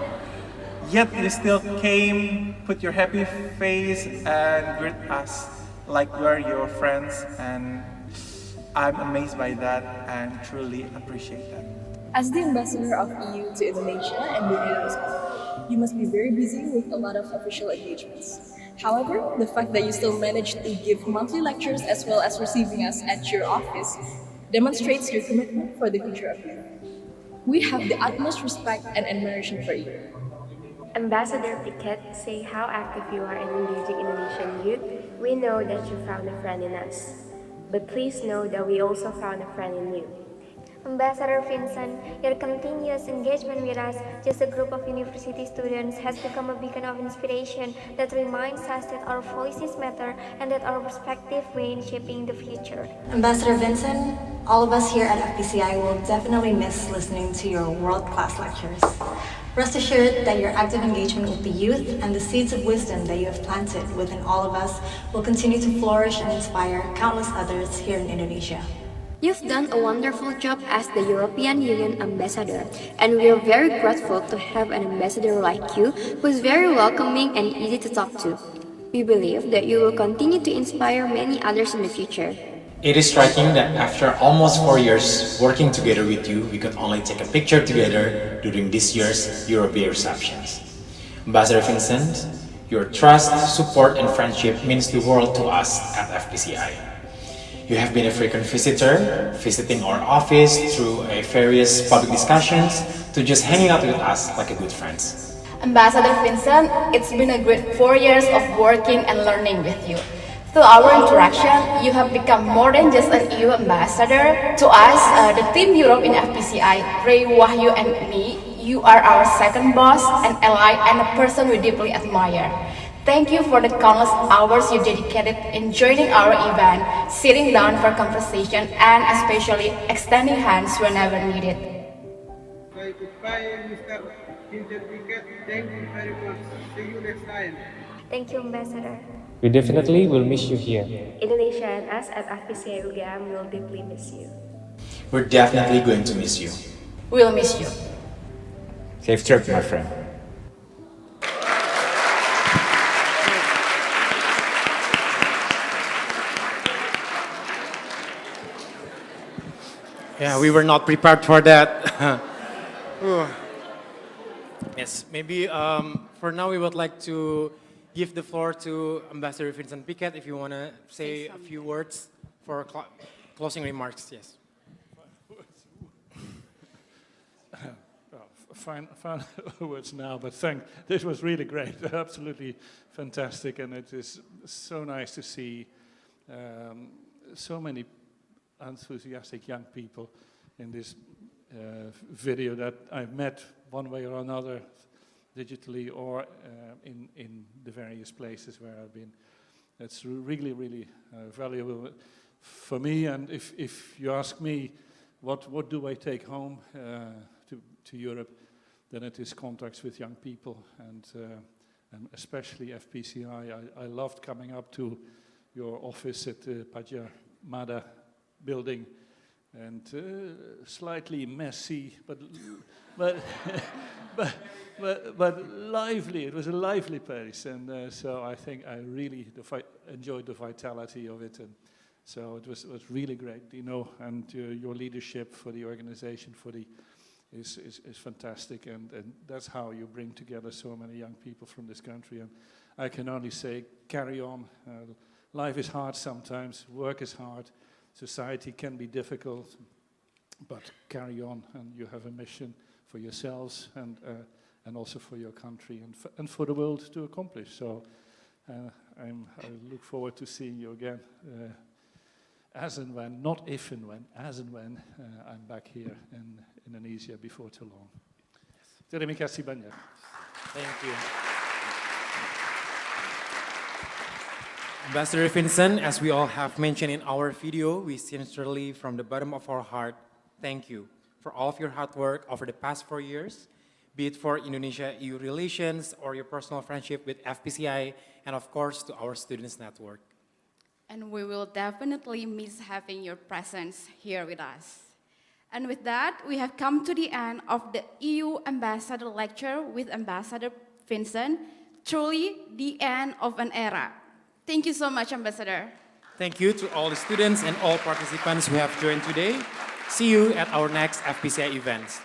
Yet you still came, put your happy face and greet us like we're your friends. And I'm amazed by that and truly appreciate that. As the ambassador of EU to Indonesia and the Netherlands, you must be very busy with a lot of official engagements. However, the fact that you still managed to give monthly lectures as well as receiving us at your office demonstrates your commitment for the future of youth. We have the utmost respect and admiration for you. Ambassador Piquet, say how active you are in engaging Indonesian youth. We know that you found a friend in us. But please know that we also found a friend in you. Ambassador Vincent, your continuous engagement with us, just a group of university students, has become a beacon of inspiration that reminds us that our voices matter and that our perspective way in shaping the future. Ambassador Vincent, all of us here at FPCI will definitely miss listening to your world-class lectures. Rest assured that your active engagement with the youth and the seeds of wisdom that you have planted within all of us will continue to flourish and inspire countless others here in Indonesia. You've done a wonderful job as the European Union ambassador, and we are very grateful to have an ambassador like you who is very welcoming and easy to talk to. We believe that you will continue to inspire many others in the future. It is striking that after almost 4 years working together with you, we could only take a picture together during this year's European receptions. Ambassador Vincent, your trust, support, and friendship means the world to us at FPCI. You have been a frequent visitor, visiting our office through various public discussions, to just hanging out with us like a good friends. Ambassador Vincent, it's been a great 4 years of working and learning with you. Through our interaction, you have become more than just an EU ambassador. To us, the Team Europe in FPCI, Ray, Wahyu, and me, you are our second boss, an ally, and a person we deeply admire. Thank you for the countless hours you dedicated in joining our event, sitting down for conversation, and especially extending hands whenever needed. Goodbye, Mr. Vincent Piquet. Thank you very much. See you next time. Thank you, Ambassador. We definitely will miss you here. Indonesia and us at FPCI UGM will deeply miss you. We're definitely going to miss you. We'll miss you. Safe trip, my friend. Yeah, we were not prepared for that. Yes, maybe for now we would like to give the floor to Ambassador Vincent Piquet if you want to say a few words for closing remarks. Yes. Final words now, but this was really great, absolutely fantastic, and it is so nice to see so many enthusiastic young people in this video that I've met one way or another, digitally or in the various places where I've been. It's really, really valuable for me, and if you ask me what do I take home to Europe, then it is contacts with young people, and especially FPCI. I loved coming up to your office at the Pajamada building, and slightly messy, but lively. It was a lively place, and so I think I really enjoyed the vitality of it, and so it was really great, you know, and your leadership for the organization, for the is fantastic, and that's how you bring together so many young people from this country. And I can only say, carry on. Life is hard sometimes, work is hard, society can be difficult, but carry on, and you have a mission for yourselves and also for your country and for the world to accomplish. So I look forward to seeing you again. As and when, not if and when, as and when I'm back here in Indonesia before too long. Terima kasih banyak. Thank you. Ambassador Vincent, as we all have mentioned in our video, we sincerely, from the bottom of our heart, thank you for all of your hard work over the past 4 years, be it for Indonesia-EU relations or your personal friendship with FPCI, and of course to our Students Network. And we will definitely miss having your presence here with us. And with that, we have come to the end of the EU Ambassador Lecture with Ambassador Vincent, truly the end of an era. Thank you so much, Ambassador. Thank you to all the students and all participants who have joined today. See you at our next FPCI events.